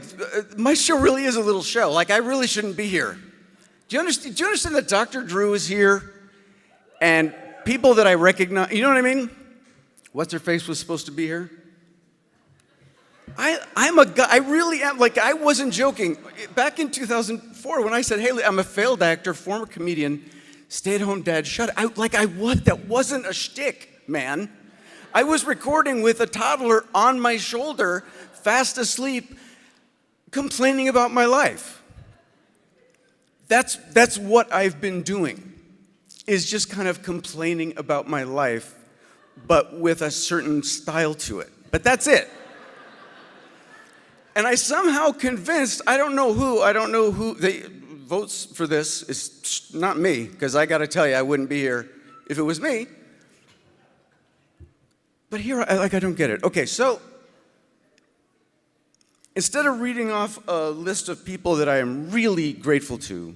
Speaker 15: my show really is a little show. Like, I really shouldn't be here. Do you understand that Dr. Drew is here? And people that I recognize, you know what I mean? What's her face was supposed to be here? I'm a guy, I really am, I wasn't joking. Back in 2004, when I said, hey, I'm a failed actor, former comedian, stay-at-home dad, that wasn't a shtick, man. I was recording with a toddler on my shoulder, fast asleep, complaining about my life. That's what I've been doing, is just kind of complaining about my life, but with a certain style to it. But that's it. And I somehow convinced, I don't know who they votes for this. It's not me, because I got to tell you, I wouldn't be here if it was me. But here, I don't get it. Okay, so instead of reading off a list of people that I am really grateful to,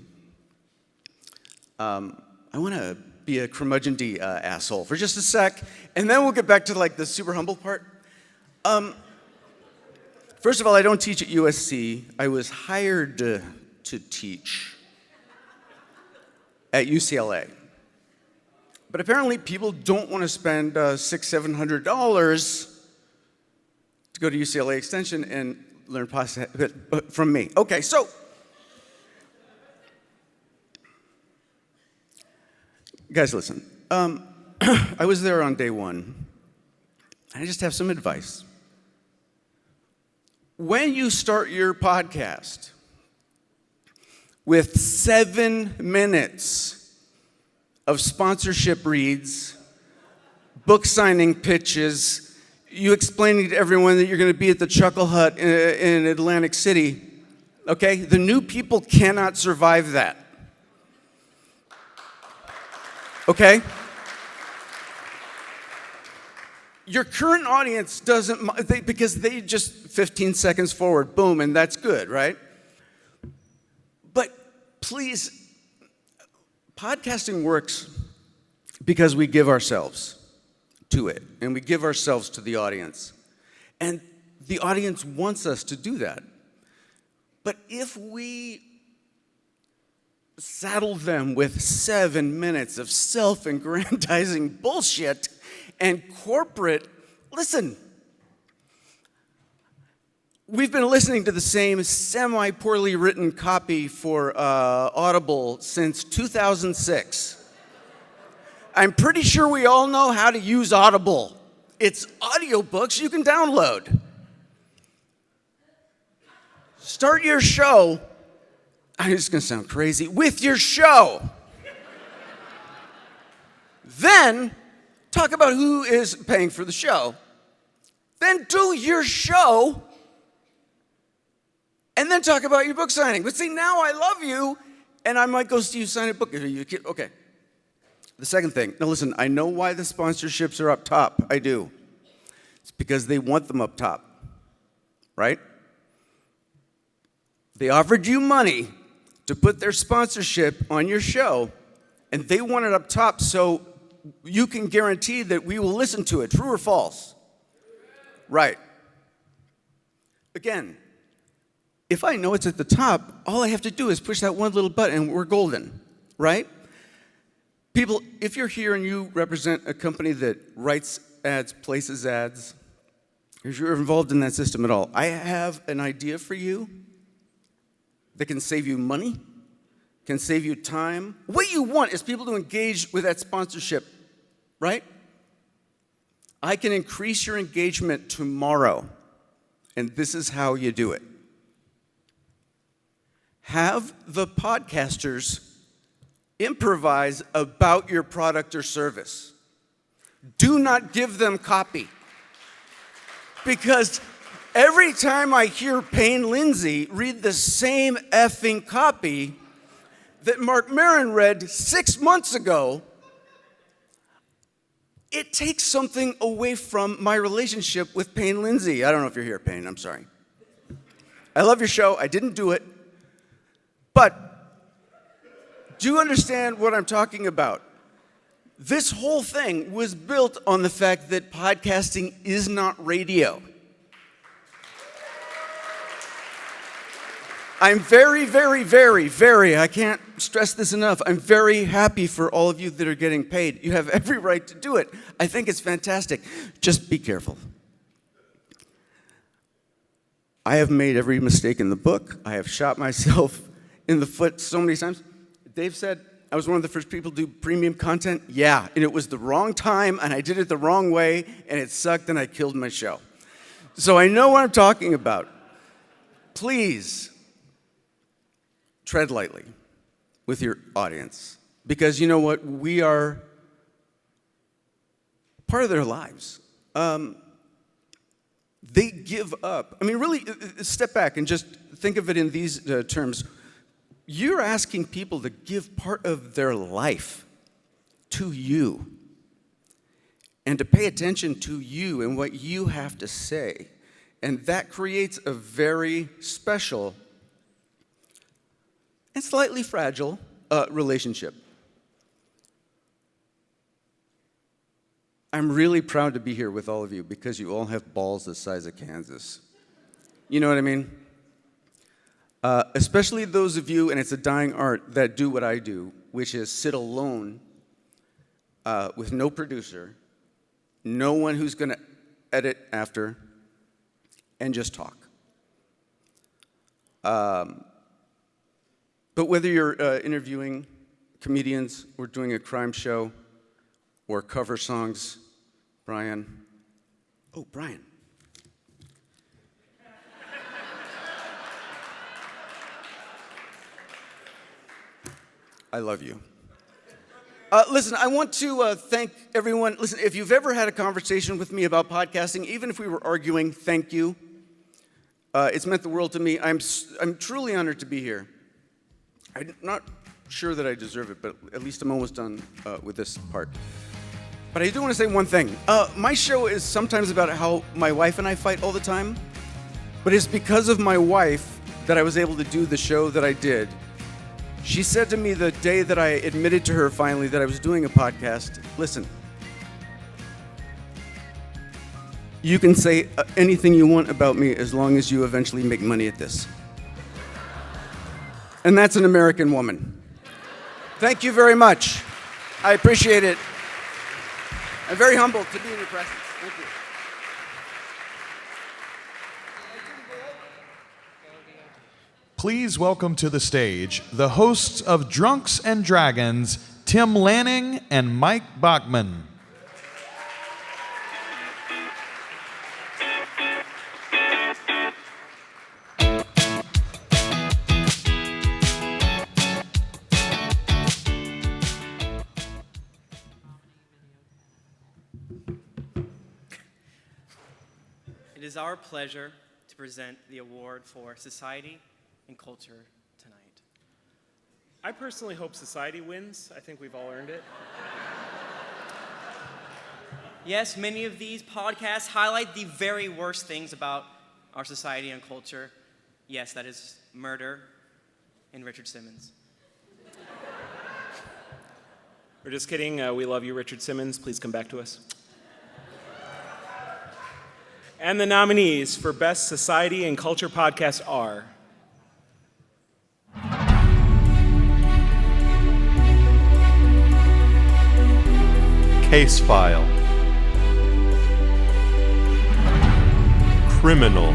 Speaker 15: I want to be a curmudgeon-y asshole for just a sec, and then we'll get back to like the super humble part. First of all, I don't teach at USC. I was hired to teach at UCLA. But apparently people don't want to spend $600-700 to go to UCLA Extension and learn from me. Okay, so guys, listen. I was there on day one. I just have some advice. When you start your podcast with 7 minutes of sponsorship reads, book signing pitches, you explaining to everyone that you're going to be at the Chuckle Hut in Atlantic City, okay? The new people cannot survive that. Okay? Your current audience doesn't, because they just 15 seconds forward, boom, and that's good, right? But please, podcasting works because we give ourselves to it, and we give ourselves to the audience. And the audience wants us to do that. But if we saddle them with 7 minutes of self-aggrandizing bullshit and corporate, listen, we've been listening to the same semi-poorly written copy for Audible since 2006. I'm pretty sure we all know how to use Audible. It's audiobooks you can download. Start your show, I'm just gonna sound crazy, with your show. Then talk about who is paying for the show. Then do your show, and then talk about your book signing. But see, now I love you, and I might go see you sign a book. Okay. The second thing, now listen, I know why the sponsorships are up top. I do. It's because they want them up top, right? They offered you money to put their sponsorship on your show, and they want it up top so you can guarantee that we will listen to it. True or false? Right. Again, if I know it's at the top, all I have to do is push that one little button and we're golden, right? People, if you're here and you represent a company that writes ads, places ads, if you're involved in that system at all, I have an idea for you that can save you money, can save you time. What you want is people to engage with that sponsorship, right? I can increase your engagement tomorrow, and this is how you do it. Have the podcasters improvise about your product or service. Do not give them copy. Because every time I hear Payne Lindsay read the same effing copy that Mark Maron read 6 months ago, it takes something away from my relationship with Payne Lindsay. I don't know if you're here, Payne, I'm sorry. I love your show, I didn't do it. But do you understand what I'm talking about? This whole thing was built on the fact that podcasting is not radio. I'm very, I can't stress this enough, I'm very happy for all of you that are getting paid. You have every right to do it. I think it's fantastic. Just be careful. I have made every mistake in the book. I have shot myself in the foot so many times. Dave said I was one of the first people to do premium content. Yeah, and it was the wrong time, and I did it the wrong way, and it sucked, and I killed my show. So I know what I'm talking about. Please, tread lightly with your audience, because you know what? We are part of their lives. They give up. I mean, really, step back and just think of it in these terms. You're asking people to give part of their life to you and to pay attention to you and what you have to say. And that creates a very special and slightly fragile relationship. I'm really proud to be here with all of you because you all have balls the size of Kansas. You know what I mean? Especially those of you, and it's a dying art, that do what I do, which is sit alone with no producer, no one who's going to edit after, and just talk. But whether you're interviewing comedians or doing a crime show or cover songs, Brian. Oh, Brian. I love you. Listen, I want to thank everyone. Listen, if you've ever had a conversation with me about podcasting, even if we were arguing, thank you. It's meant the world to me. I'm truly honored to be here. I'm not sure that I deserve it, but at least I'm almost done with this part. But I do want to say one thing. My show is sometimes about how my wife and I fight all the time, but it's because of my wife that I was able to do the show that I did. She said to me the day that I admitted to her finally that I was doing a podcast, listen, you can say anything you want about me as long as you eventually make money at this. And that's an American woman. Thank you very much. I appreciate it. I'm very humbled to be in your presence. Thank you.
Speaker 1: Please welcome to the stage the hosts of Drunks and Dragons, Tim Lanning and Mike Bachman.
Speaker 2: It is our pleasure to present the award for Society and Culture tonight.
Speaker 16: I personally hope society wins. I think we've all earned it.
Speaker 2: Yes, many of these podcasts highlight the very worst things about our society and culture. Yes, that is murder and Richard Simmons.
Speaker 16: We're just kidding. We love you, Richard Simmons. Please come back to us. And the nominees for Best Society and Culture Podcast are
Speaker 17: Case File, Criminal,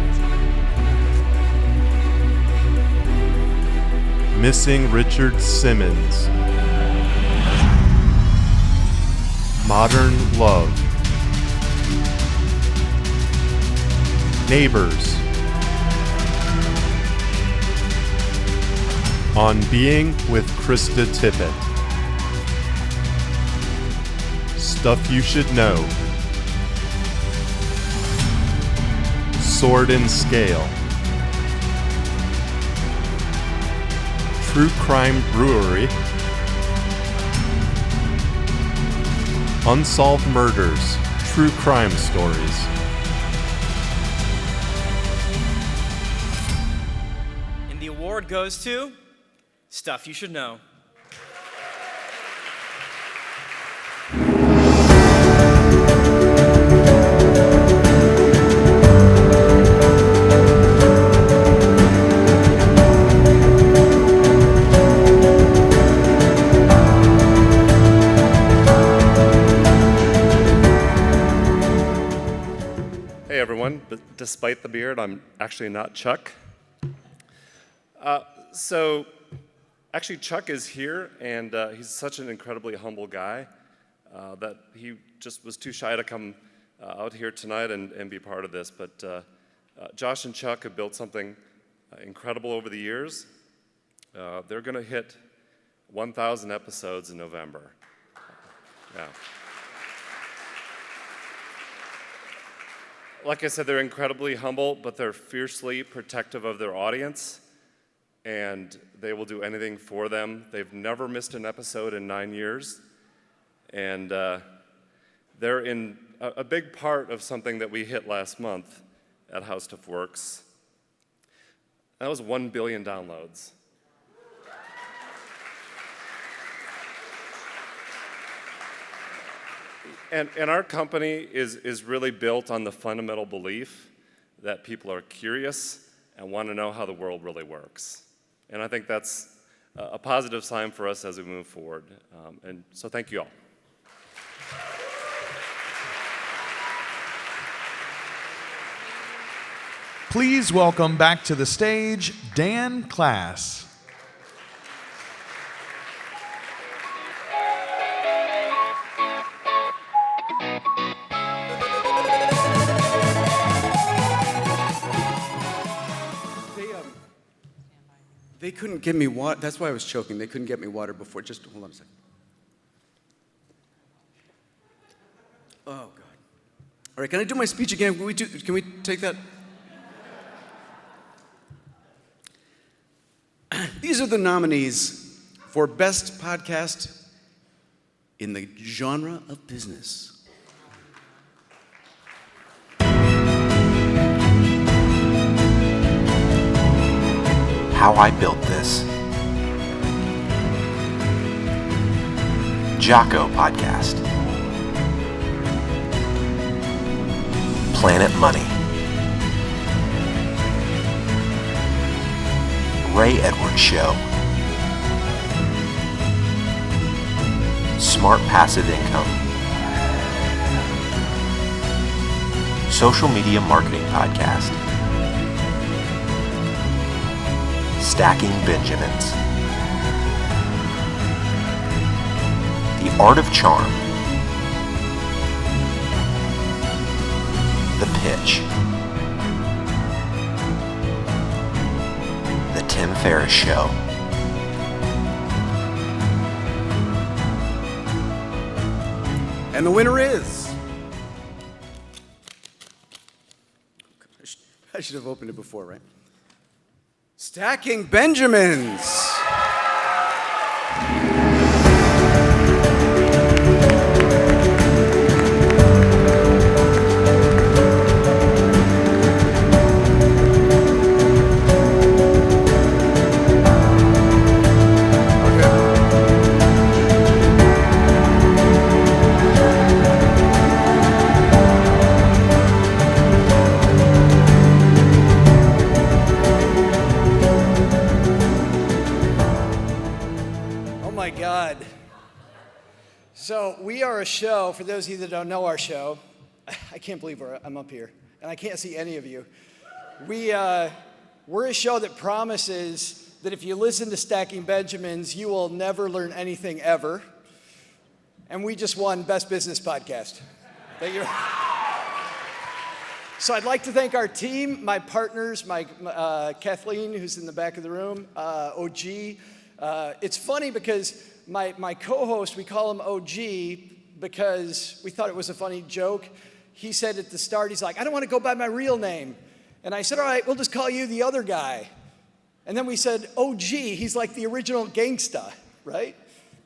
Speaker 17: Missing Richard Simmons, Modern Love, Neighbors, On Being with Krista Tippett, Stuff You Should Know, Sword and Scale, True Crime Brewery, Unsolved Murders, True Crime Stories.
Speaker 2: And the award goes to Stuff You Should Know.
Speaker 18: Hey everyone, but despite the beard, I'm actually not Chuck. Actually Chuck is here, and he's such an incredibly humble guy that he just was too shy to come out here tonight and be part of this. But Josh and Chuck have built something incredible over the years. They're gonna hit 1,000 episodes in November. Yeah. Like I said, they're incredibly humble, but they're fiercely protective of their audience, and they will do anything for them. They've never missed an episode in 9 years, and they're in a big part of something that we hit last month at How Stuff Works. That was 1 billion downloads. And our company is really built on the fundamental belief that people are curious and want to know how the world really works. And I think that's a positive sign for us as we move forward. And so thank you all.
Speaker 22: Please welcome back to the stage Dan Class.
Speaker 15: They couldn't give me water. That's why I was choking. They couldn't get me water before. Just hold on a second. Oh, God. All right, can I do my speech again? Can we take that? These are the nominees for Best Podcast in the genre of business.
Speaker 3: How I Built This. Jocko Podcast. Planet Money. Ray Edwards Show. Smart Passive Income. Social Media Marketing Podcast. Stacking Benjamins. The Art of Charm. The Pitch. The Tim Ferriss Show.
Speaker 15: And the winner is... I should have opened it before, right? Stacking Benjamins.
Speaker 4: So we are a show, for those of you that don't know our show, I can't believe I'm up here, and I can't see any of you. We're a show that promises that if you listen to Stacking Benjamins, you will never learn anything ever. And we just won Best Business Podcast. Thank you. So I'd like to thank our team, my partners, my Kathleen, who's in the back of the room, OG. It's funny because my co-host, we call him OG because we thought it was a funny joke. He said at the start, he's like, I don't want to go by my real name. And I said, all right, we'll just call you the other guy. And then we said, OG, he's like the original gangsta, right?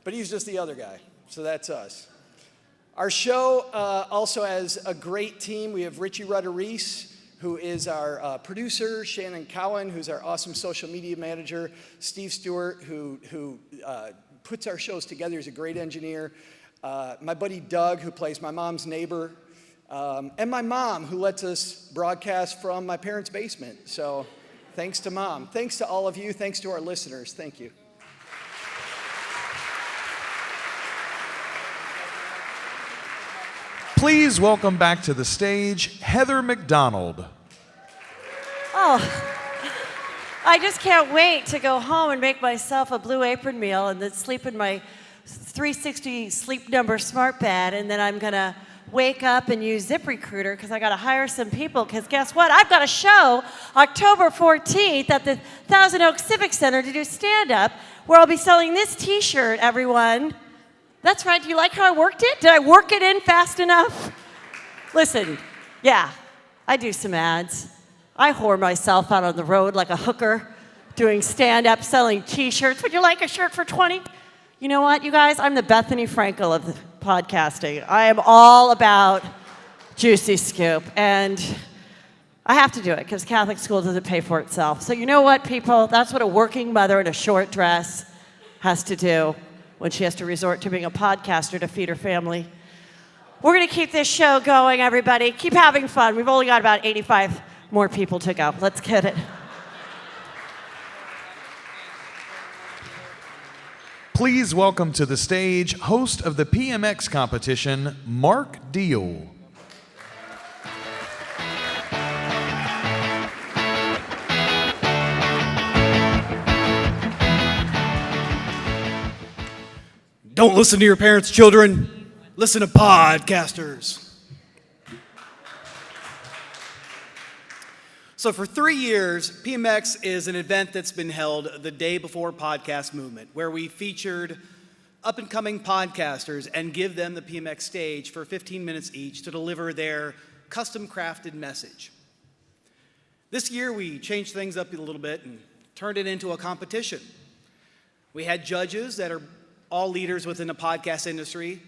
Speaker 4: But he's just the other guy. So that's us. Our show also has a great team. We have Richie Rudder-Reese, who is our producer, Shannon Cowan, who's our awesome social media manager, Steve Stewart, who puts our shows together. He's a great engineer. My buddy Doug, who plays my mom's neighbor, and my mom, who lets us broadcast from my parents' basement. So thanks to Mom. Thanks to all of you. Thanks to our listeners. Thank you.
Speaker 22: Please welcome back to the stage Heather McDonald.
Speaker 5: Oh, I just can't wait to go home and make myself a Blue Apron meal and then sleep in my 360 Sleep Number smart bed, and then I'm gonna wake up and use ZipRecruiter because I gotta hire some people, because guess what? I've got a show October 14th at the Thousand Oaks Civic Center to do stand-up where I'll be selling this t-shirt, everyone. That's right, do you like how I worked it? Did I work it in fast enough? Listen, yeah, I do some ads. I whore myself out on the road like a hooker, doing stand-up, selling T-shirts. Would you like a shirt for 20? You know what, you guys? I'm the Bethany Frankel of the podcasting. I am all about juicy scoop, and I have to do it because Catholic school doesn't pay for itself. So you know what, people? That's what a working mother in a short dress has to do when she has to resort to being a podcaster to feed her family. We're going to keep this show going, everybody. Keep having fun. We've only got about 85 more people to go. Let's get it.
Speaker 22: Please welcome to the stage host of the PMX competition, Mark Deal.
Speaker 8: Don't listen to your parents, children. Listen to podcasters. So for 3 years, PMX is an event that's been held the day before Podcast Movement, where we featured up-and-coming podcasters and give them the PMX stage for 15 minutes each to deliver their custom-crafted message. This year, we changed things up a little bit and turned it into a competition. We had judges that are all leaders within the podcast industry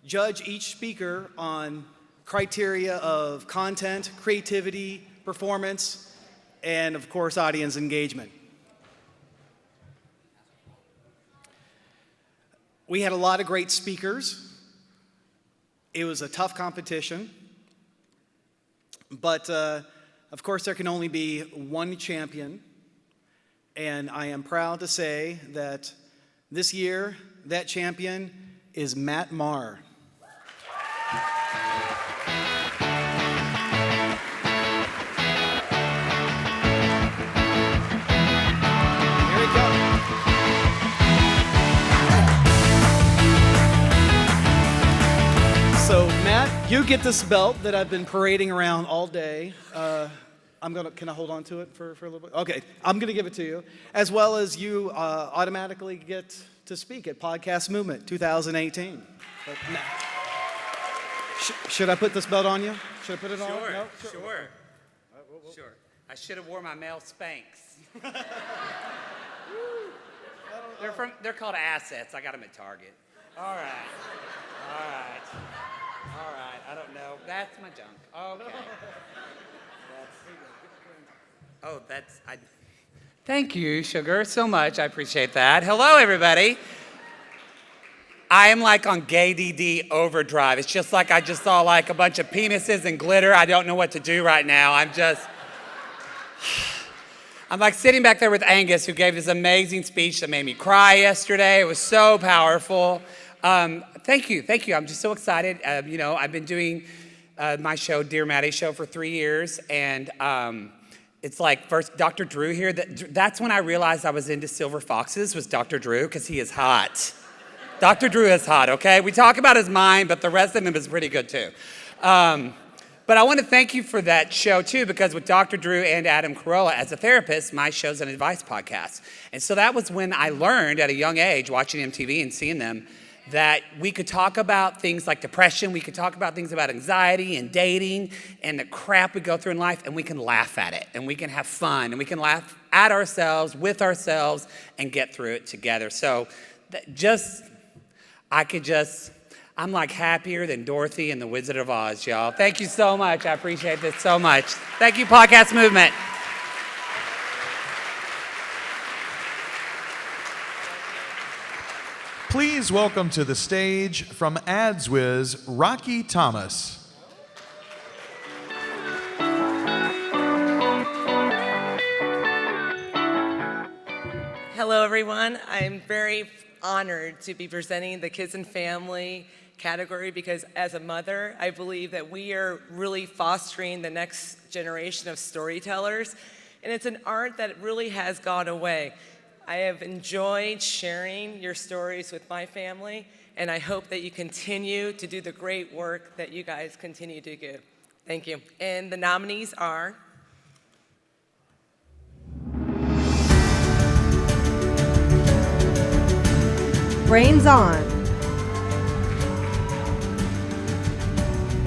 Speaker 8: judge each speaker on criteria of content, creativity, performance, and of course, audience engagement. We had a lot of great speakers. It was a tough competition, but of course, there can only be one champion, and I am proud to say that this year, that champion is Matt Marr. So, Matt, you get this belt that I've been parading around all day. Can I hold on to it for a little bit? Okay, I'm going to give it to you. As well as you automatically get to speak at Podcast Movement 2018. But, nah. Should I put this belt on you? Should I put it on? No?
Speaker 19: Sure. Sure. I should have worn my male Spanx. They're called assets. I got them at Target. All right. I don't know. That's my junk. Okay. Thank you, Sugar, so much. I appreciate that. Hello, everybody. I am like on gay DD overdrive. It's just like I just saw like a bunch of penises and glitter. I don't know what to do right now. I'm like sitting back there with Angus, who gave this amazing speech that made me cry yesterday. It was so powerful. Thank you. I'm just so excited. I've been doing my show, Dear Maddie Show, for 3 years, and it's like first Dr. Drew here. That's when I realized I was into silver foxes, was Dr. Drew, because he is hot. Dr. Drew is hot, okay? We talk about his mind, but the rest of him is pretty good too. But I want to thank you for that show too, because with Dr. Drew and Adam Carolla, as a therapist, my show's an advice podcast. And so that was when I learned at a young age, watching MTV and seeing them, that we could talk about things like depression, we could talk about things about anxiety and dating and the crap we go through in life, and we can laugh at it, and we can have fun, and we can laugh at ourselves, with ourselves, and get through it together. So I'm like happier than Dorothy and the Wizard of Oz, y'all. Thank you so much. I appreciate this so much. Thank you, Podcast Movement.
Speaker 22: Please welcome to the stage from AdsWiz, Rocky Thomas.
Speaker 20: Hello, everyone. I'm very honored to be presenting the Kids and Family category because as a mother, I believe that we are really fostering the next generation of storytellers, and it's an art that really has gone away. I have enjoyed sharing your stories with my family, and I hope that you continue to do the great work that you guys continue to do. Thank you. And the nominees are
Speaker 21: Brains On,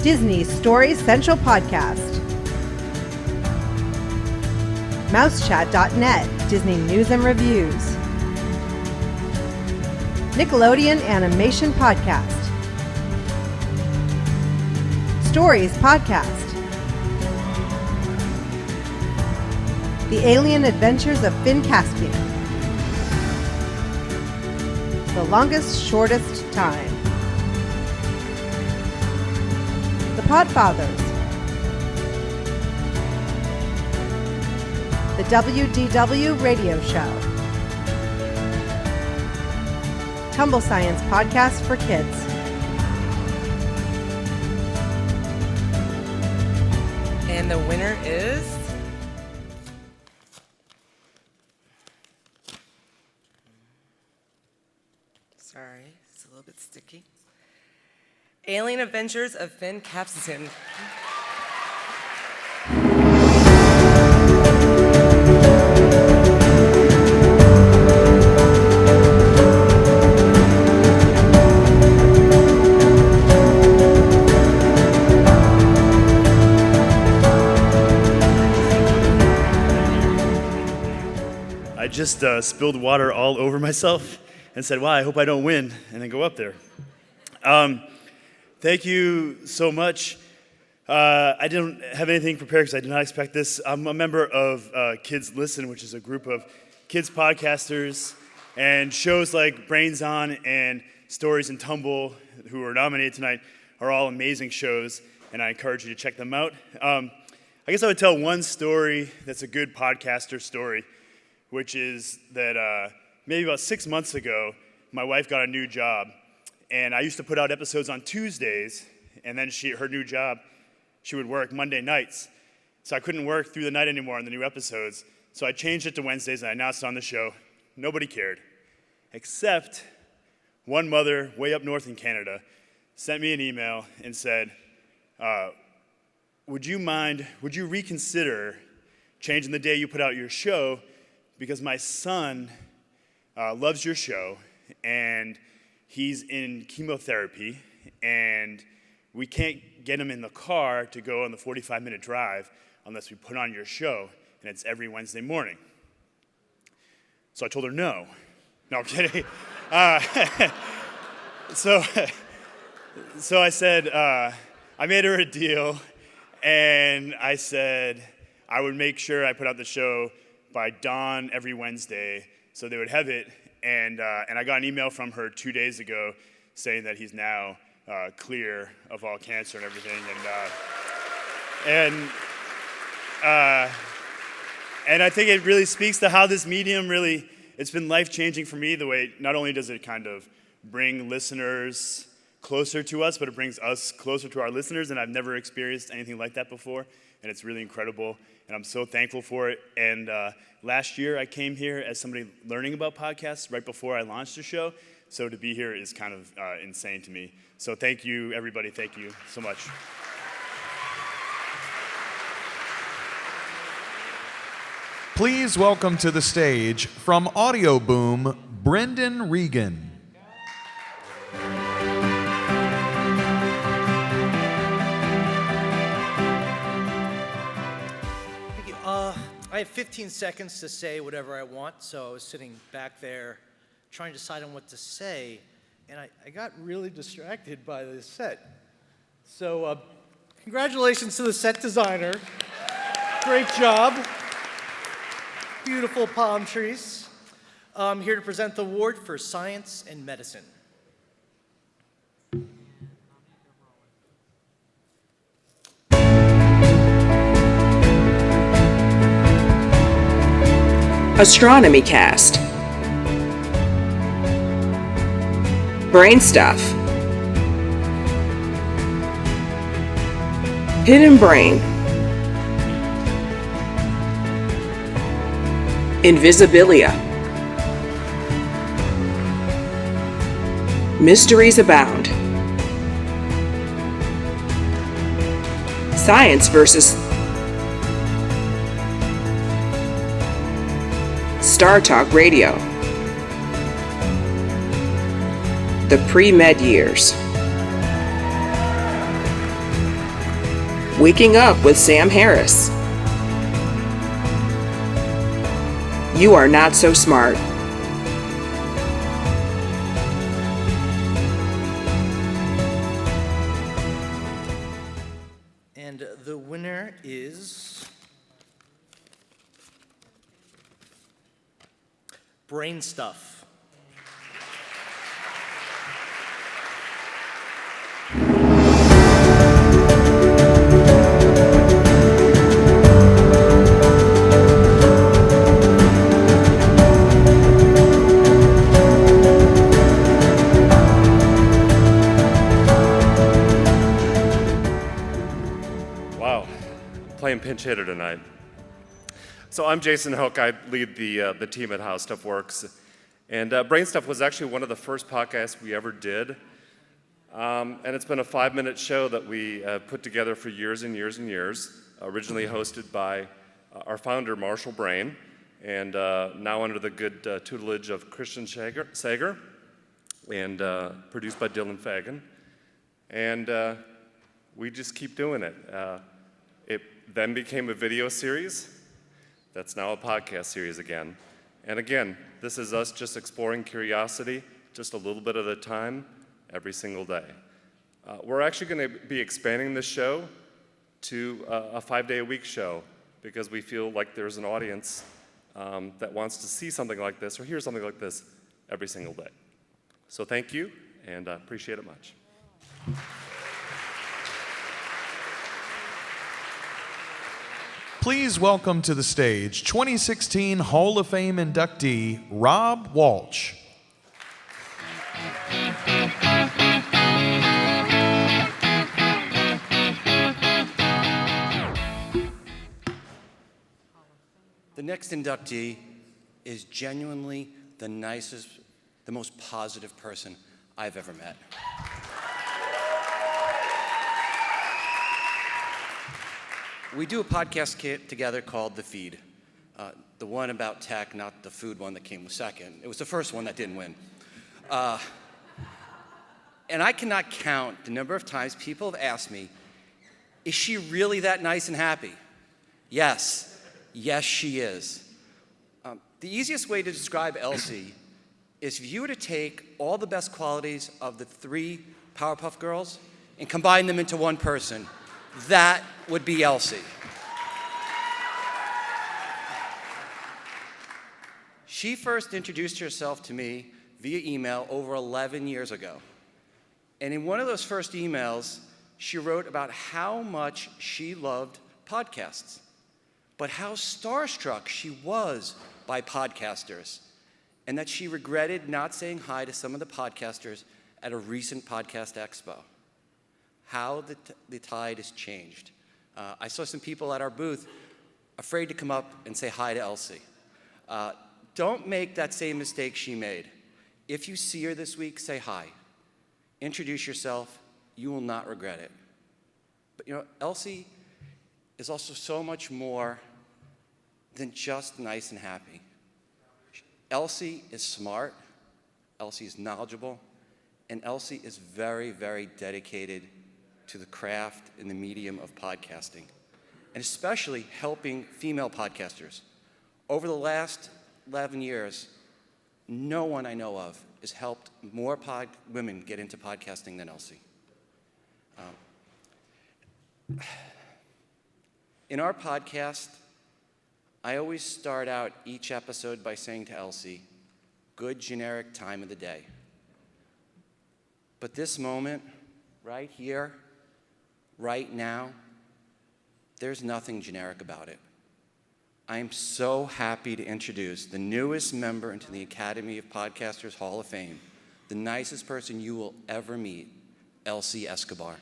Speaker 21: Disney's Stories Central Podcast, mousechat.net, Disney News and Reviews. Nickelodeon Animation Podcast. Stories Podcast. The Alien Adventures of Finn Caspian. The Longest Shortest Time. The Podfathers. The WDW Radio Show. Tumble Science Podcast for Kids.
Speaker 20: And the winner is... Sorry, it's a little bit sticky. Alien Adventures of Finn Caspian.
Speaker 7: I just spilled water all over myself and said, wow, I hope I don't win, and then go up there. Thank you so much. I didn't have anything prepared because I did not expect this. I'm a member of Kids Listen, which is a group of kids podcasters, and shows like Brains On and Stories and Tumble, who are nominated tonight, are all amazing shows, and I encourage you to check them out. I guess I would tell one story that's a good podcaster story, which is that maybe about 6 months ago, my wife got a new job, and I used to put out episodes on Tuesdays, and then her new job, she would work Monday nights. So I couldn't work through the night anymore on the new episodes, so I changed it to Wednesdays, and I announced it on the show. Nobody cared, except one mother way up north in Canada sent me an email and said, would you reconsider changing the day you put out your show, because my son loves your show, and he's in chemotherapy, and we can't get him in the car to go on the 45-minute drive unless we put on your show, and it's every Wednesday morning. So I told her no. No, I'm kidding. So I said, I made her a deal, and I said I would make sure I put out the show by dawn every Wednesday, so they would have it. And I got an email from her 2 days ago saying that he's now clear of all cancer and everything. And I think it really speaks to how this medium really, it's been life-changing for me, the way not only does it kind of bring listeners closer to us, but it brings us closer to our listeners, and I've never experienced anything like that before, and it's really incredible. And I'm so thankful for it. And last year, I came here as somebody learning about podcasts right before I launched the show. So to be here is kind of insane to me. So thank you, everybody. Thank you so much.
Speaker 1: Please welcome to the stage, from Audio Boom, Brendan Regan.
Speaker 11: I have 15 seconds to say whatever I want, so I was sitting back there trying to decide on what to say, and I got really distracted by this set. So congratulations to the set designer. Great job. Beautiful palm trees. I'm here to present the award for science and medicine.
Speaker 23: Astronomy Cast. Brain Stuff. Hidden Brain. Invisibilia. Mysteries Abound. Science versus Star Talk Radio. The Pre-Med Years. Waking Up with Sam Harris. You are not so smart.
Speaker 11: And the winner is Brain Stuff.
Speaker 18: Wow, playing pinch hitter tonight. So I'm Jason Hook. I lead the team at How Stuff Works. And Brain Stuff was actually one of the first podcasts we ever did. And it's been a 5-minute show that we put together for years and years and years, originally hosted by our founder, Marshall Brain, and now under the good tutelage of Christian Sager, and produced by Dylan Fagan. And we just keep doing it. It then became a video series that's now a podcast series again. And again, this is us just exploring curiosity just a little bit at a time every single day. We're actually going to be expanding this show to a 5-day-a-week show because we feel like there's an audience that wants to see something like this or hear something like this every single day. So thank you, and I appreciate it much.
Speaker 1: Please welcome to the stage 2016 Hall of Fame inductee, Rob Walsh.
Speaker 6: The next inductee is genuinely the nicest, the most positive person I've ever met. We do a podcast kit together called The Feed. The one about tech, not the food one that came second. It was the first one that didn't win. And I cannot count the number of times people have asked me, is she really that nice and happy? Yes. Yes, she is. The easiest way to describe Elsie is if you were to take all the best qualities of the 3 Powerpuff Girls and combine them into one person, that would be Elsie. She first introduced herself to me via email over 11 years ago. And in one of those first emails, she wrote about how much she loved podcasts, but how starstruck she was by podcasters, and that she regretted not saying hi to some of the podcasters at a recent podcast expo. How the tide has changed. I saw some people at our booth afraid to come up and say hi to Elsie. Don't make that same mistake she made. If you see her this week, say hi. Introduce yourself. You will not regret it. But you know, Elsie is also so much more than just nice and happy. Elsie is smart. Elsie is knowledgeable. And Elsie is very, very dedicated to the craft and the medium of podcasting, and especially helping female podcasters. Over the last 11 years, no one I know of has helped more women get into podcasting than Elsie. In our podcast, I always start out each episode by saying to Elsie, good generic time of the day. But this moment, right here, right now, there's nothing generic about it. I am so happy to introduce the newest member into the Academy of Podcasters Hall of Fame, the nicest person you will ever meet, Elsie Escobar.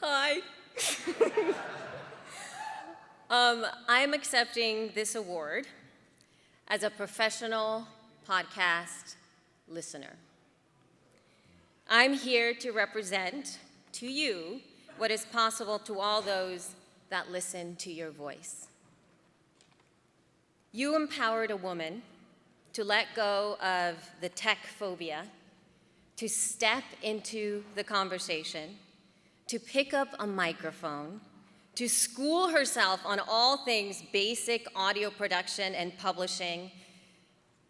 Speaker 10: Hi. I'm accepting this award as a professional podcast listener. I'm here to represent to you what is possible to all those that listen to your voice. You empowered a woman to let go of the tech phobia, to step into the conversation, to pick up a microphone, to school herself on all things basic audio production and publishing,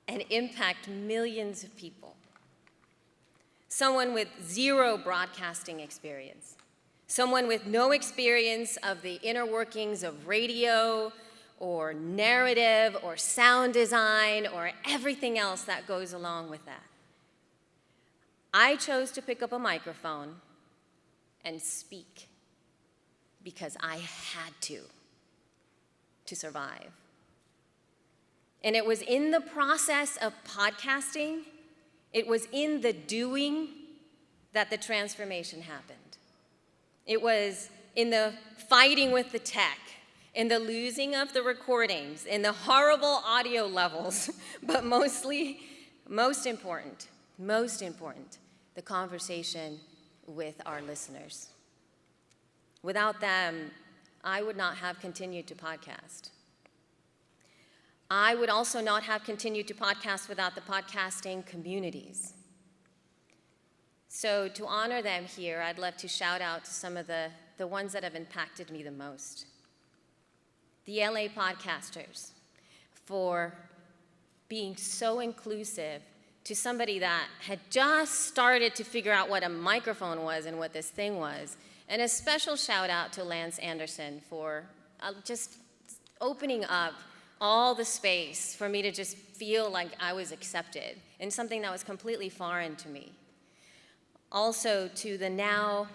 Speaker 10: and impact millions of people. Someone with zero broadcasting experience, someone with no experience of the inner workings of radio, or narrative, or sound design, or everything else that goes along with that. I chose to pick up a microphone and speak because I had to survive. And it was in the process of podcasting, it was in the doing that the transformation happened. It was in the fighting with the tech, in the losing of the recordings, in the horrible audio levels, but most important, the conversation with our listeners. Without them, I would not have continued to podcast. I would also not have continued to podcast without the podcasting communities. So to honor them here, I'd love to shout out to some of the ones that have impacted me the most. The LA podcasters, for being so inclusive to somebody that had just started to figure out what a microphone was and what this thing was. And a special shout out to Lance Anderson for just opening up all the space for me to just feel like I was accepted in something that was completely foreign to me. Also to the now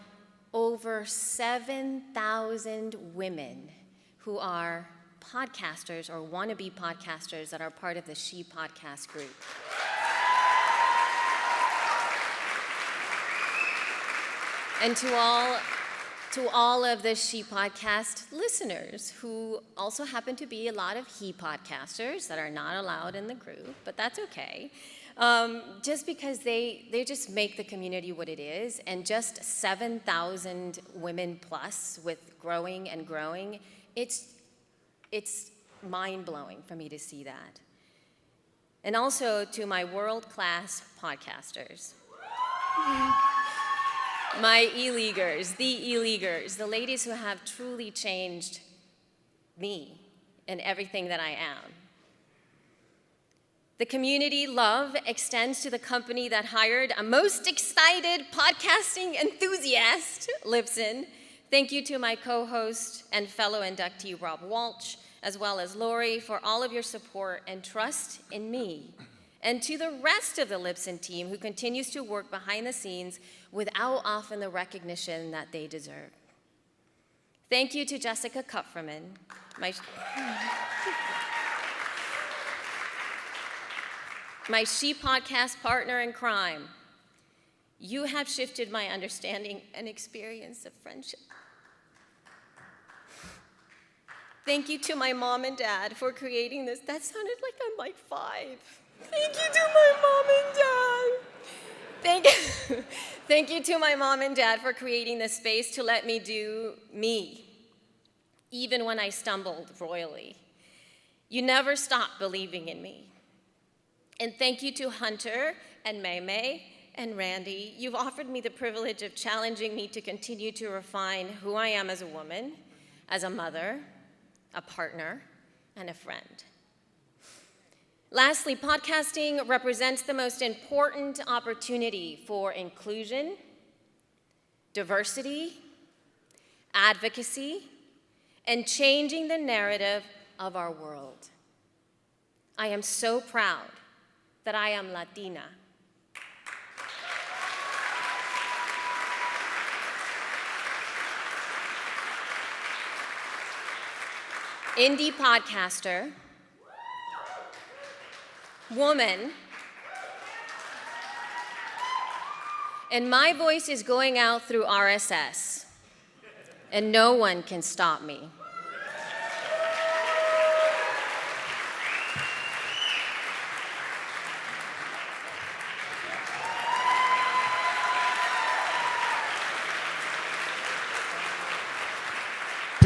Speaker 10: over 7,000 women who are podcasters or wannabe podcasters that are part of the She Podcast group. And to all of the She Podcast listeners who also happen to be a lot of he podcasters that are not allowed in the group, but that's okay. Just because they just make the community what it is, and just 7,000 women plus with growing and growing, it's mind-blowing for me to see that. And also to my world-class podcasters. My e-leaguers, the ladies who have truly changed me and everything that I am. The community love extends to the company that hired a most excited podcasting enthusiast, Libsyn. Thank you to my co-host and fellow inductee, Rob Walsh, as well as Lori, for all of your support and trust in me. And to the rest of the Libsyn team who continues to work behind the scenes without often the recognition that they deserve. Thank you to Jessica Kupferman, my She Podcast partner in crime. You have shifted my understanding and experience of friendship. Thank you to my mom and dad for creating this. That sounded like I'm like 5. Thank you to my mom and dad. Thank you to my mom and dad for creating this space to let me do me, even when I stumbled royally. You never stopped believing in me. And thank you to Hunter and Maymay and Randy. You've offered me the privilege of challenging me to continue to refine who I am as a woman, as a mother, a partner, and a friend. Lastly, podcasting represents the most important opportunity for inclusion, diversity, advocacy, and changing the narrative of our world. I am so proud that I am Latina. Indie podcaster, woman, and my voice is going out through RSS, and no one can stop me.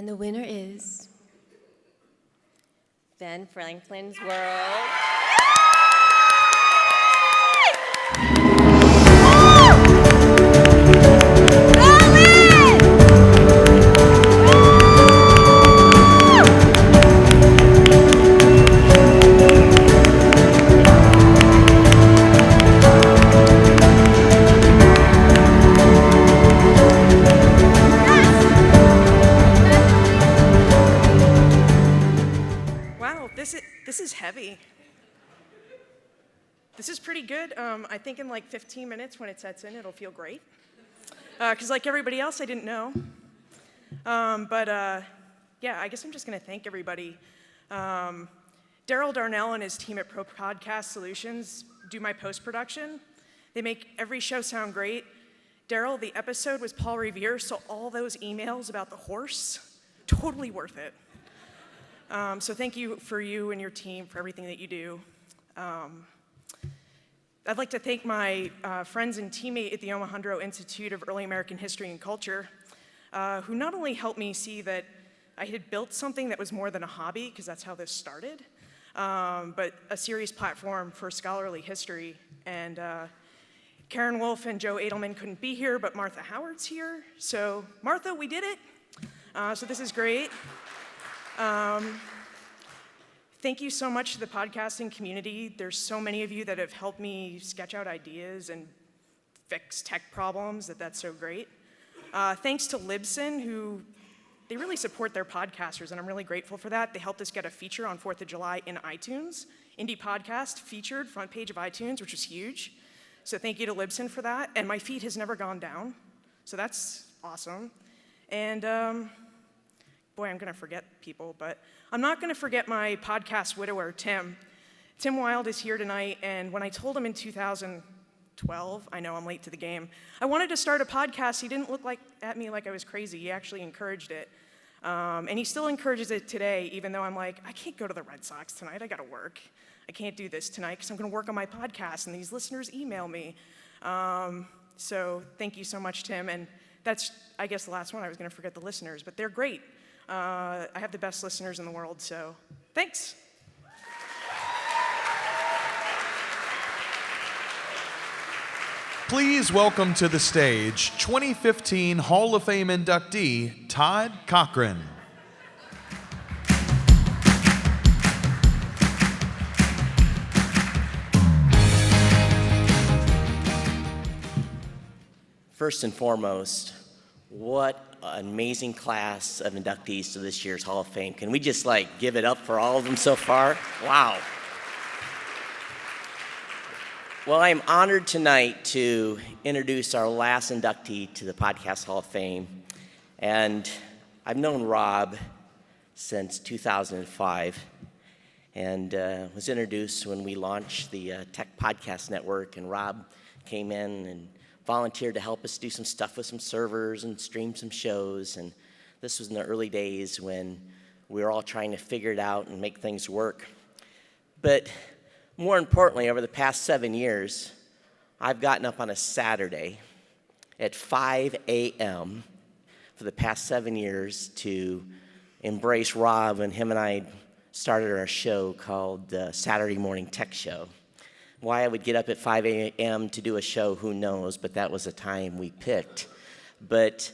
Speaker 10: And the winner is Ben Franklin's World.
Speaker 2: This is heavy. This is pretty good. I think in like 15 minutes when it sets in, it'll feel great. Because like everybody else, I didn't know. Yeah, I guess I'm just going to thank everybody. Daryl Darnell and his team at Pro Podcast Solutions do my post-production. They make every show sound great. Daryl, the episode was Paul Revere, so all those emails about the horse, totally worth it. So thank you for you and your team for everything that you do. I'd like to thank my friends and teammate at the Omohundro Institute of Early American History and Culture, who not only helped me see that I had built something that was more than a hobby, because that's how this started, but a serious platform for scholarly history. And Karen Wolf and Joe Edelman couldn't be here, but Martha Howard's here. So Martha, we did it. So this is great. Thank you so much to the podcasting community. There's so many of you that have helped me sketch out ideas and fix tech problems, that's so great. Thanks to Libsyn, who they really support their podcasters, and I'm really grateful for that. They helped us get a feature on 4th of July in iTunes. Indie Podcast featured, front page of iTunes, which was huge. So thank you to Libsyn for that. And my feed has never gone down, so that's awesome. And boy, I'm going to forget people, but I'm not going to forget my podcast widower, Tim. Tim Wild is here tonight, and when I told him in 2012, I know I'm late to the game, I wanted to start a podcast, he didn't look at me like I was crazy. He actually encouraged it. And he still encourages it today, even though I'm like, I can't go to the Red Sox tonight, I got to work. I can't do this tonight because I'm going to work on my podcast, and these listeners email me. So thank you so much, Tim. And that's, I guess, the last one. I was going to forget the listeners, but they're great. I have the best listeners in the world, so thanks.
Speaker 1: Please welcome to the stage 2015 Hall of Fame inductee, Todd Cochran.
Speaker 14: First and foremost, what an amazing class of inductees to this year's Hall of Fame. Can we just give it up for all of them so far? Wow. Well, I'm honored tonight to introduce our last inductee to the Podcast Hall of Fame. And I've known Rob since 2005 and was introduced when we launched the Tech Podcast Network, and Rob came in and volunteered to help us do some stuff with some servers and stream some shows. And this was in the early days when we were all trying to figure it out and make things work. But more importantly, over the past 7 years, I've gotten up on a Saturday at 5 a.m. for the past 7 years to embrace Rob, and him and I started our show called the Saturday Morning Tech Show. Why I would get up at 5 a.m. to do a show, who knows, but that was the time we picked. But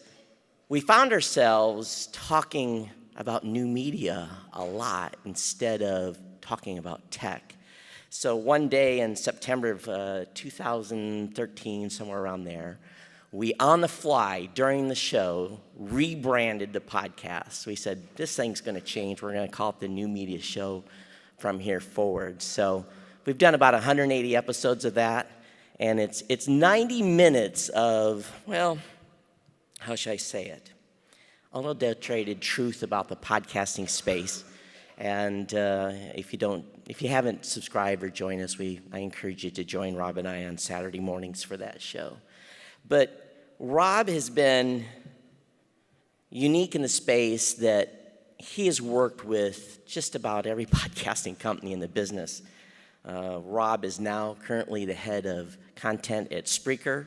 Speaker 14: we found ourselves talking about new media a lot instead of talking about tech. So one day in September of 2013, somewhere around there, we, on the fly, during the show, rebranded the podcast. We said, this thing's going to change. We're going to call it the New Media Show from here forward. So we've done about 180 episodes of that, and it's 90 minutes of, well, how should I say it? Unadulterated truth about the podcasting space. And if you haven't subscribed or joined us, I encourage you to join Rob and I on Saturday mornings for that show. But Rob has been unique in the space that he has worked with just about every podcasting company in the business. Rob is now currently the head of content at Spreaker,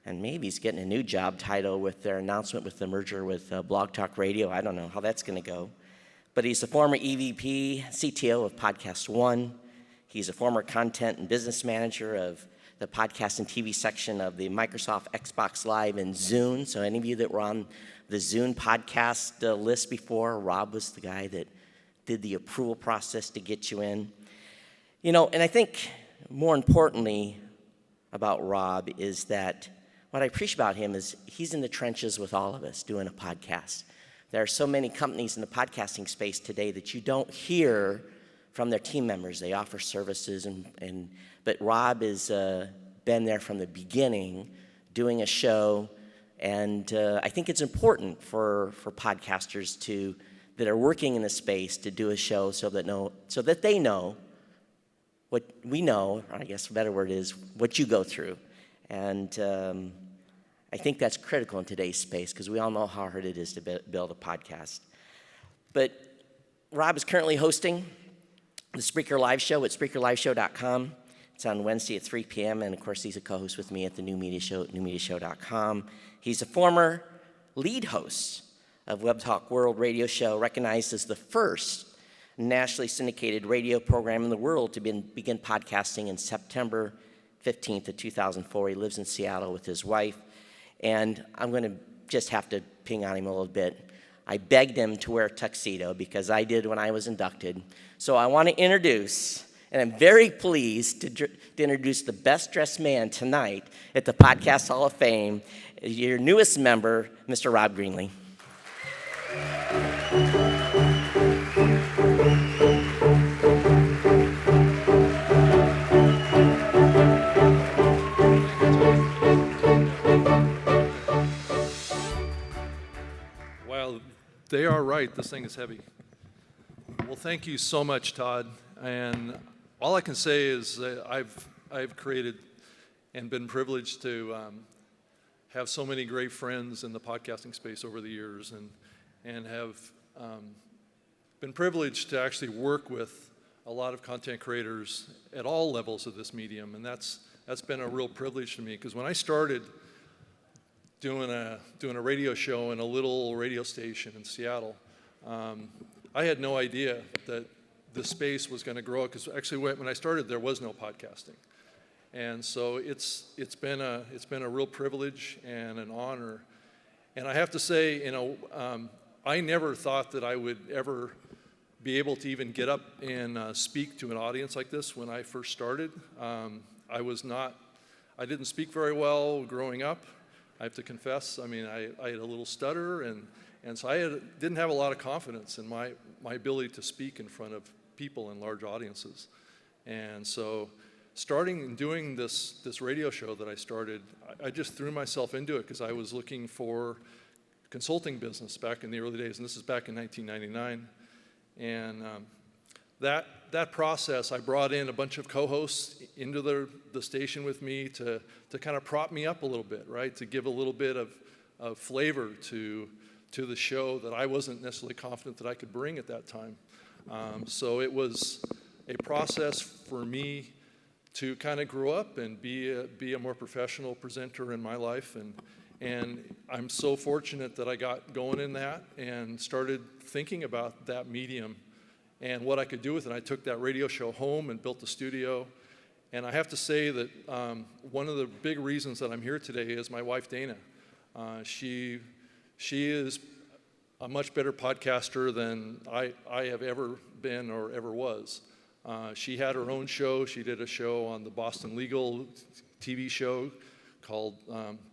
Speaker 14: and maybe he's getting a new job title with their announcement with the merger with Blog Talk Radio. I don't know how that's going to go. But he's a former EVP, CTO of Podcast One. He's a former content and business manager of the podcast and TV section of the Microsoft Xbox Live and Zune. So any of you that were on the Zune podcast list before, Rob was the guy that did the approval process to get you in. You know, and I think more importantly about Rob is that what I appreciate about him is he's in the trenches with all of us doing a podcast. There are so many companies in the podcasting space today that you don't hear from their team members. They offer services, but Rob has been there from the beginning doing a show, and I think it's important for podcasters that are working in the space to do a show so that they know what we know, or I guess a better word is what you go through. And I think that's critical in today's space because we all know how hard it is to build a podcast. But Rob is currently hosting the Spreaker Live Show at SpreakerLiveShow.com. It's on Wednesday at 3 p.m. And of course, he's a co-host with me at the New Media Show at NewMediaShow.com. He's a former lead host of Web Talk World Radio Show, recognized as the first nationally syndicated radio program in the world to begin podcasting in September 15th of 2004. He lives in Seattle with his wife. And I'm going to just have to ping on him a little bit. I begged him to wear a tuxedo because I did when I was inducted. So I want to introduce, and I'm very pleased to introduce the best dressed man tonight at the Podcast Hall of Fame, your newest member, Mr. Rob Greenlee.
Speaker 3: Wow, they are right. This thing is heavy. Well, thank you so much, Todd. And all I can say is that I've created and been privileged to have so many great friends in the podcasting space over the years, and have been privileged to actually work with a lot of content creators at all levels of this medium, and that's been a real privilege to me, because when I started doing a radio show in a little radio station in Seattle, I had no idea that the space was going to grow, because actually when I started there was no podcasting. And so it's been a real privilege and an honor. And I have to say, I never thought that I would ever be able to even get up and speak to an audience like this when I first started. I didn't speak very well growing up, I have to confess. I mean, I had a little stutter, and so I didn't have a lot of confidence in my ability to speak in front of people in large audiences. And so starting and doing this radio show that I started, I just threw myself into it because I was looking for consulting business back in the early days, and this is back in 1999. And that process, I brought in a bunch of co-hosts into the station with me to kind of prop me up a little bit, right? To give a little bit of flavor to the show that I wasn't necessarily confident that I could bring at that time. So it was a process for me to kind of grow up and be a more professional presenter in my life, and I'm so fortunate that I got going in that and started thinking about that medium and what I could do with it. I took that radio show home and built the studio, and I have to say that one of the big reasons that I'm here today is my wife Dana. She is a much better podcaster than I have ever been or ever was. She had her own show. She did a show on the Boston Legal TV show called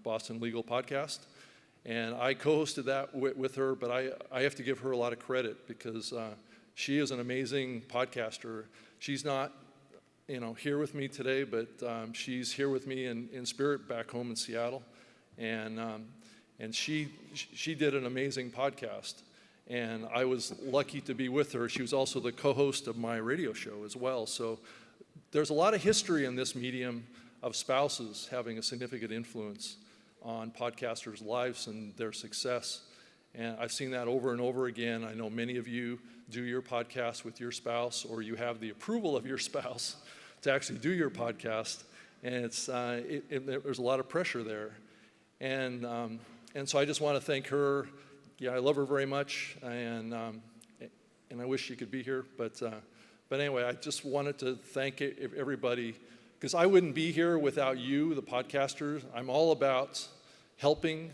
Speaker 3: Boston Legal Podcast. And I co-hosted that with her, but I have to give her a lot of credit because she is an amazing podcaster. She's not here with me today, but she's here with me in spirit back home in Seattle. And she did an amazing podcast. And I was lucky to be with her. She was also the co-host of my radio show as well. So there's a lot of history in this medium of spouses having a significant influence on podcasters' lives and their success. And I've seen that over and over again. I know many of you do your podcast with your spouse, or you have the approval of your spouse to actually do your podcast. And there's a lot of pressure there. And so I just want to thank her. Yeah, I love her very much, and I wish she could be here. But anyway, I just wanted to thank everybody, because I wouldn't be here without you, the podcasters. I'm all about helping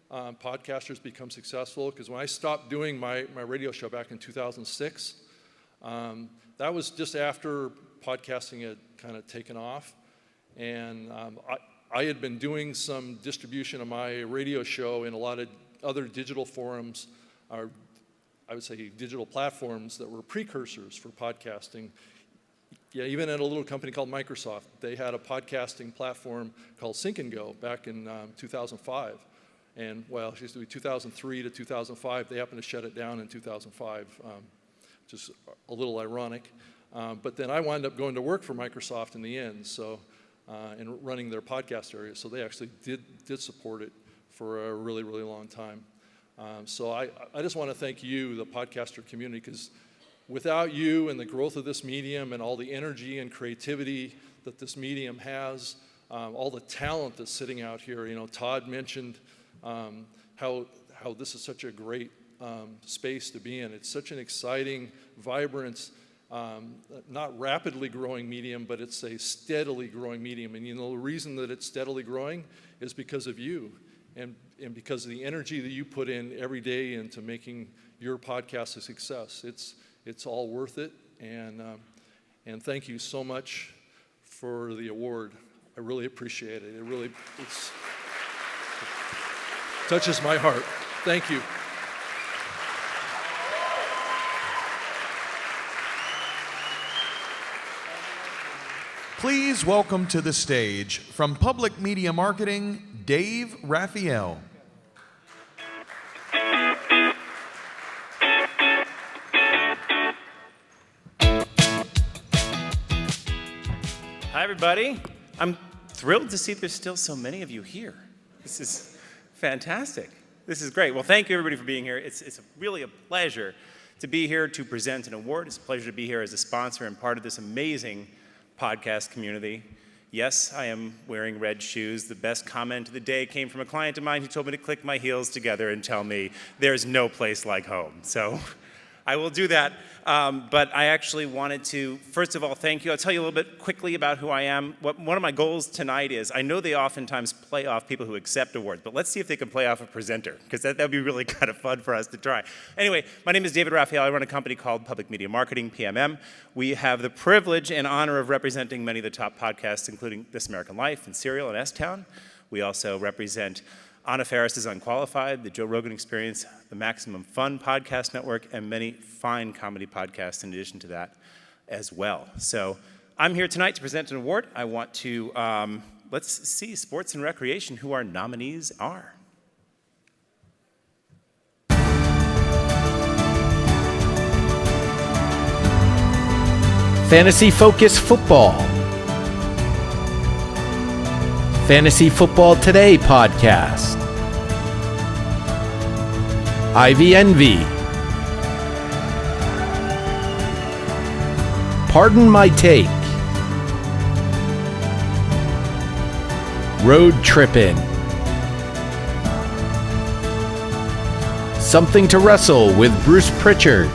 Speaker 3: podcasters become successful, because when I stopped doing my radio show back in 2006, that was just after podcasting had kind of taken off. And I had been doing some distribution of my radio show in a lot of other digital forums, or I would say digital platforms that were precursors for podcasting. Yeah, even at a little company called Microsoft, they had a podcasting platform called Sync and Go back in 2005. And well, it used to be 2003 to 2005. They happened to shut it down in 2005, which is a little ironic. But then I wound up going to work for Microsoft in the end, so and running their podcast area. So they actually did support it for a really, really long time. So I just want to thank you, the podcaster community, because without you and the growth of this medium and all the energy and creativity that this medium has, all the talent that's sitting out here, you know, Todd mentioned how this is such a great space to be in. It's such an exciting, vibrant, not rapidly growing medium, but it's a steadily growing medium. And you know, the reason that it's steadily growing is because of you and because of the energy that you put in every day into making your podcast a success. It's all worth it. And thank you so much for the award. I really appreciate it. It touches my heart. Thank you.
Speaker 22: Please welcome to the stage, from Public Media Marketing, Dave Raphael.
Speaker 4: Hi, everybody. I'm thrilled to see there's still so many of you here. This is fantastic. This is great. Well, thank you, everybody, for being here. It's really a pleasure to be here to present an award. It's a pleasure to be here as a sponsor and part of this amazing podcast community. Yes, I am wearing red shoes. The best comment of the day came from a client of mine who told me to click my heels together and tell me there's no place like home. So I will do that. But I actually wanted to, first of all, thank you. I'll tell you a little bit quickly about who I am. One of my goals tonight is, I know they oftentimes play off people who accept awards, but let's see if they can play off a presenter, because that would be really kind of fun for us to try. Anyway, my name is David Raphael. I run a company called Public Media Marketing, PMM. We have the privilege and honor of representing many of the top podcasts, including This American Life and Serial and S-Town. We also represent Anna Faris's Unqualified, The Joe Rogan Experience, the Maximum Fun Podcast Network, and many fine comedy podcasts in addition to that as well. So I'm here tonight to present an award. I want to, let's see, Sports and Recreation, who our nominees are.
Speaker 15: Fantasy Focus Football, Fantasy Football Today podcast, Ivy Envy, Pardon My Take, Road Trippin', Something to Wrestle with Bruce Pritchard,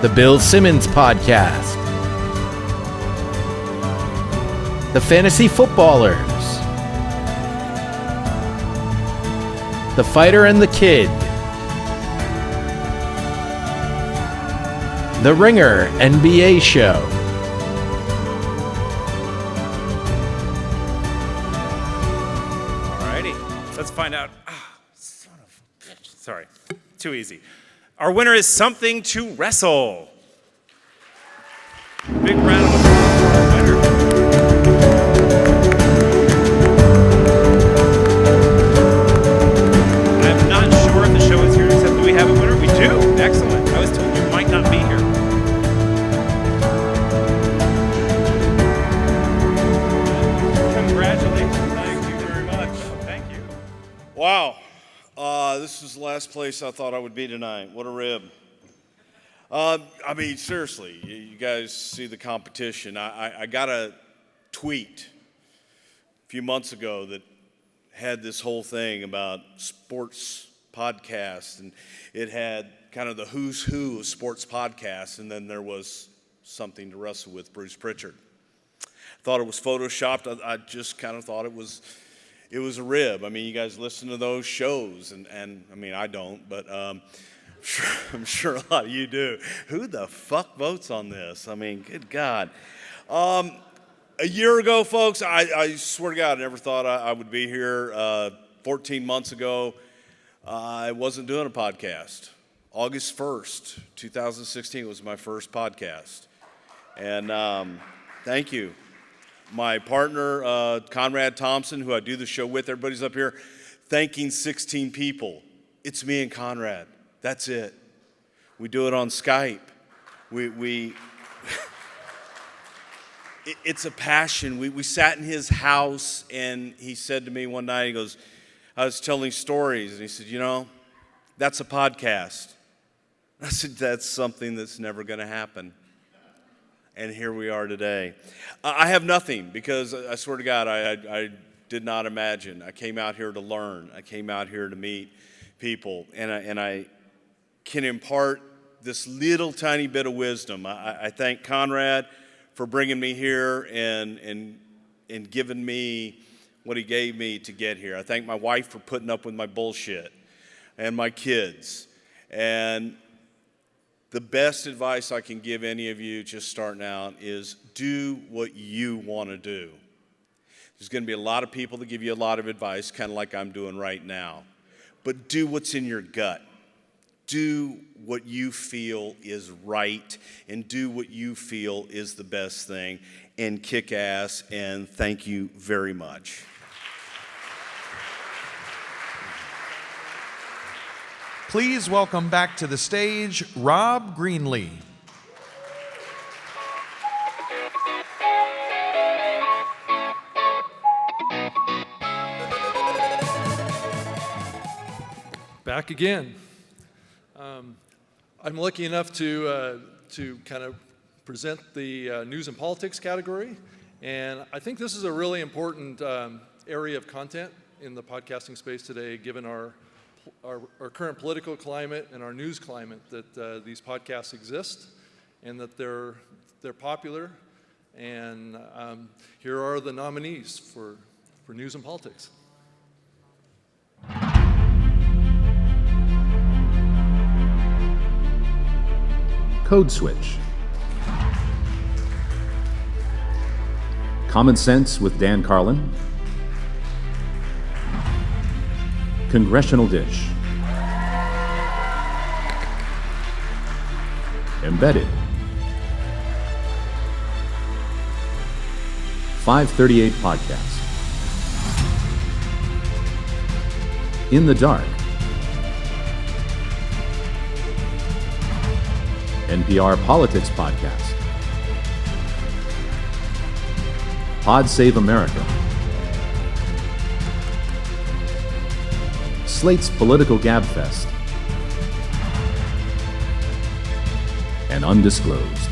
Speaker 15: The Bill Simmons Podcast, The Fantasy Footballers, The Fighter and the Kid, The Ringer NBA Show,
Speaker 4: Alrighty, let's find out. Son of a bitch. Sorry, too easy. Our winner is Something to Wrestle. Big round of applause for our winner. I'm not sure if the show is here, except that we have a winner. We do. Excellent. I was told you might not be here. Congratulations. Thank you very much. Thank you.
Speaker 16: Wow. This is the last place I thought I would be tonight. What a rib. I mean, seriously, you guys see the competition. I got a tweet few months ago that had this whole thing about sports podcasts, and it had kind of the who's who of sports podcasts, and then there was something to wrestle with, Bruce Pritchard. I thought it was photoshopped. I just kind of thought it was a rib. I mean, you guys listen to those shows, and I mean, I don't, but I'm sure a lot of you do. Who the fuck votes on this? I mean, good God. A year ago, folks, I swear to God, I never thought I would be here. 14 months ago, I wasn't doing a podcast. August 1st, 2016 was my first podcast. And thank you. My partner, Conrad Thompson, who I do the show with, everybody's up here, thanking 16 people. It's me and Conrad. That's it. We do it on Skype. It's a passion. We sat in his house, and he said to me one night, he goes, I was telling stories, and he said, you know, that's a podcast. I said, that's something that's never going to happen. And here we are today. I have nothing, because I swear to God, I did not imagine. I came out here to learn. I came out here to meet people, and I can impart this little tiny bit of wisdom. I thank Conrad for bringing me here and giving me what he gave me to get here. I thank my wife for putting up with my bullshit, and my kids. And the best advice I can give any of you just starting out is do what you want to do. There's going to be a lot of people that give you a lot of advice, kind of like I'm doing right now. But do what's in your gut. Do what you feel is right, and do what you feel is the best thing, and kick ass, and thank you very much.
Speaker 1: Please welcome back to the stage Rob Greenlee.
Speaker 3: Back again. I'm lucky enough to kind of present the news and politics category, and I think this is a really important area of content in the podcasting space today, given our current political climate and our news climate, that these podcasts exist and that they're popular. And here are the nominees for news and politics.
Speaker 15: Code Switch. Common Sense with Dan Carlin. Congressional Dish. Embedded. 538 Podcast. In the Dark. NPR Politics Podcast. Pod Save America. Slate's Political Gabfest. And Undisclosed.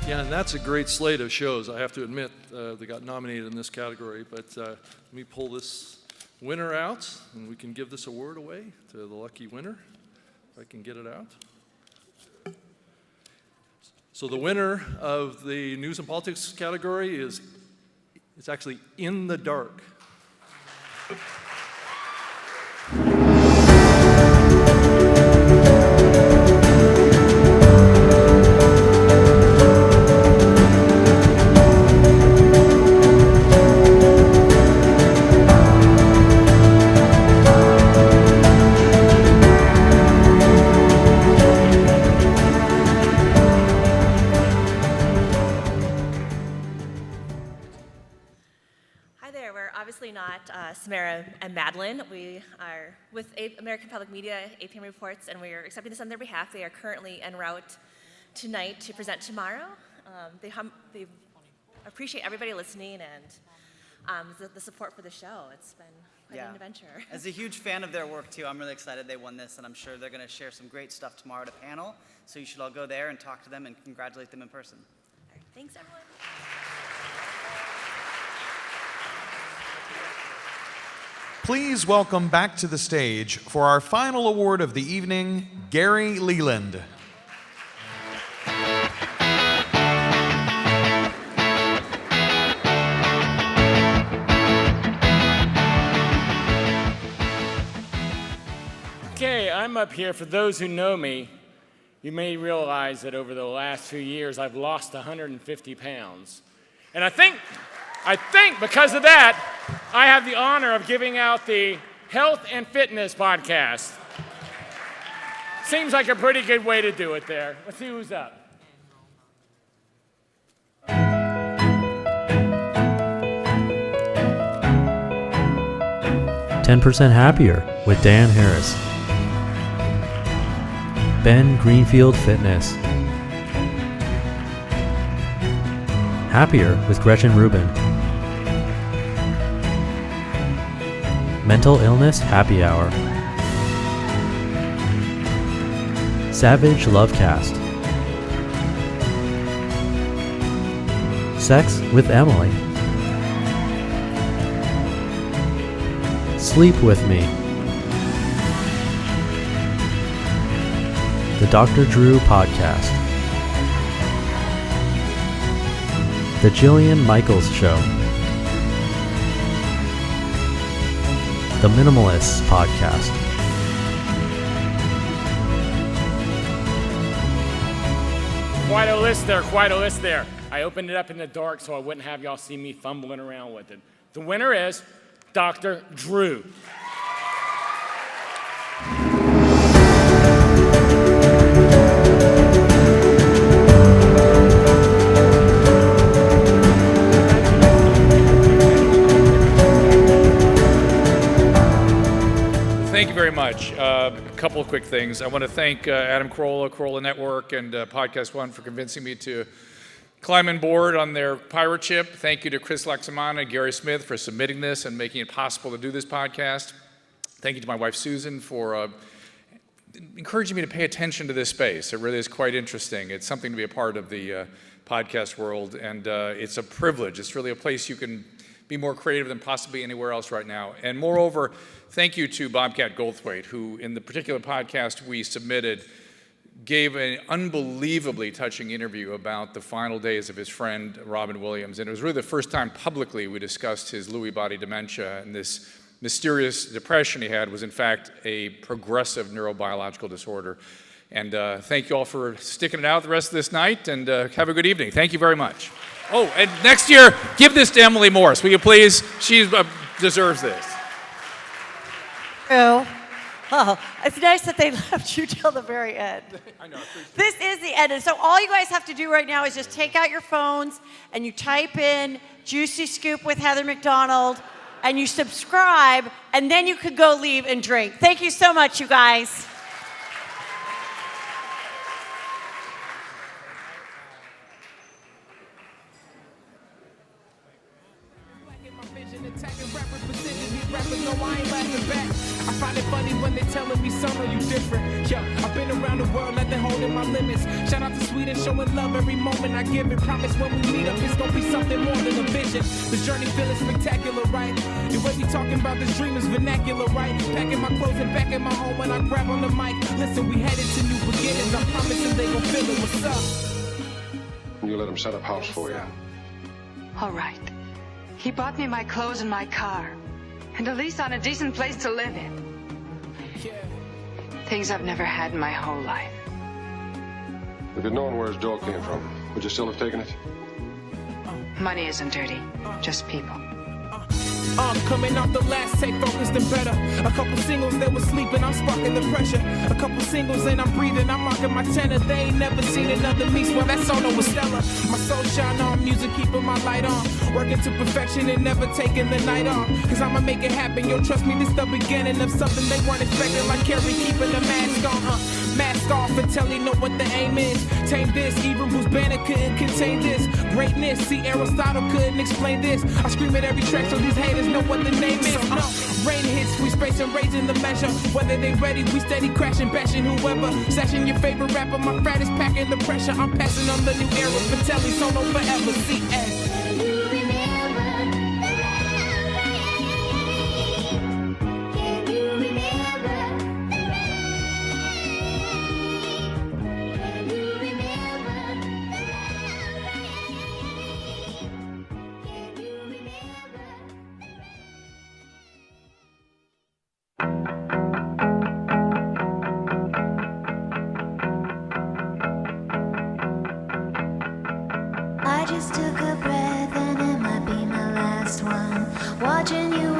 Speaker 3: Yeah, and that's a great slate of shows, I have to admit, that got nominated in this category. But let me pull this winner out, and we can give this award away to the lucky winner, if I can get it out. So the winner of the news and politics category is actually In the Dark.
Speaker 5: Samara and Madeline. We are with American Public Media, APM Reports, and we are accepting this on their behalf. They are currently en route tonight to present tomorrow. They appreciate everybody listening and the support for the show. It's been quite an adventure.
Speaker 8: As a huge fan of their work too, I'm really excited they won this, and I'm sure they're going to share some great stuff tomorrow at a panel. So you should all go there and talk to them and congratulate them in person.
Speaker 5: All right, thanks, everyone.
Speaker 22: Please welcome back to the stage for our final award of the evening, Gary Leland.
Speaker 17: Okay, I'm up here. For those who know me, you may realize that over the last few years I've lost 150 pounds. And I think because of that, I have the honor of giving out the Health and Fitness Podcast. Seems like a pretty good way to do it there. Let's see who's up.
Speaker 15: "10% Happier" with Dan Harris. Ben Greenfield Fitness. "Happier" with Gretchen Rubin. Mental Illness Happy Hour. Savage Lovecast. Sex with Emily. Sleep with Me. The Dr. Drew Podcast. The Jillian Michaels Show. The Minimalists Podcast.
Speaker 17: Quite a list there, quite a list there. I opened it up in the dark so I wouldn't have y'all see me fumbling around with it. The winner is Dr. Drew.
Speaker 19: Thank you very much. A couple of quick things. I want to thank Adam Carolla, Carolla Network, and Podcast One for convincing me to climb on board on their pirate ship. Thank you to Chris Laxamana and Gary Smith for submitting this and making it possible to do this podcast. Thank you to my wife Susan for encouraging me to pay attention to this space. It really is quite interesting. It's something to be a part of the podcast world, and it's a privilege. It's really a place you can be more creative than possibly anywhere else right now. And moreover, thank you to Bobcat Goldthwait, who in the particular podcast we submitted gave an unbelievably touching interview about the final days of his friend Robin Williams. And it was really the first time publicly we discussed his Lewy body dementia, and this mysterious depression he had was in fact a progressive neurobiological disorder. And thank you all for sticking it out the rest of this night, and have a good evening. Thank you very much. Oh, and next year, give this to Emily Morris, will you please? She deserves this.
Speaker 21: Oh, it's nice that they left you till the very end.
Speaker 19: I know.
Speaker 21: This is the end. And so all you guys have to do right now is just take out your phones and you type in Juicy Scoop with Heather McDonald and you subscribe, and then you could go leave and drink. Thank you so much, you guys.
Speaker 25: I find it funny when they telling me, son, are you different? Yeah, I've been around the world, nothing holding my limits. Shout out to Sweden, showing love every moment I give it. Promise when we meet up, it's gonna be something more than a vision. The journey feeling spectacular, right? The way we talking about this dream is vernacular, right? Packing my clothes and back in my home when I grab on the mic. Listen, we headed to new beginnings. I'm promising they gon' feel it. What's up?
Speaker 26: You let him set up house for you.
Speaker 27: All right. He bought me my clothes and my car. And a lease on a decent place to live in. Things I've never had in my whole life.
Speaker 26: If you'd known where his dough came from, would you still have taken it?
Speaker 27: Money isn't dirty, just people.
Speaker 25: Coming off the last take, focused and better. A couple singles that was sleeping, I'm sparking the pressure. A couple singles and I'm breathing, I'm marking my tenor. They ain't never seen another me, well that solo was stellar. My soul shine on, music keeping my light on. Working to perfection and never taking the night off. Cause I'ma make it happen, yo, trust me, this the beginning of something they weren't expecting. Like Carrie keeping the mask on, Mask off and tell you know what the aim is. Tame this, even Bruce Banner couldn't contain this. Greatness, see Aristotle couldn't explain this. I scream at every track so these haters know what the name is. Rain hits, free space and raising the measure. Whether they ready, we steady crashing, bashing whoever. Session your favorite rapper, my frat is packing the pressure. I'm passing on the new era, Vitelli, solo forever, CS.
Speaker 6: I just took a breath and it might be my last one. Watching you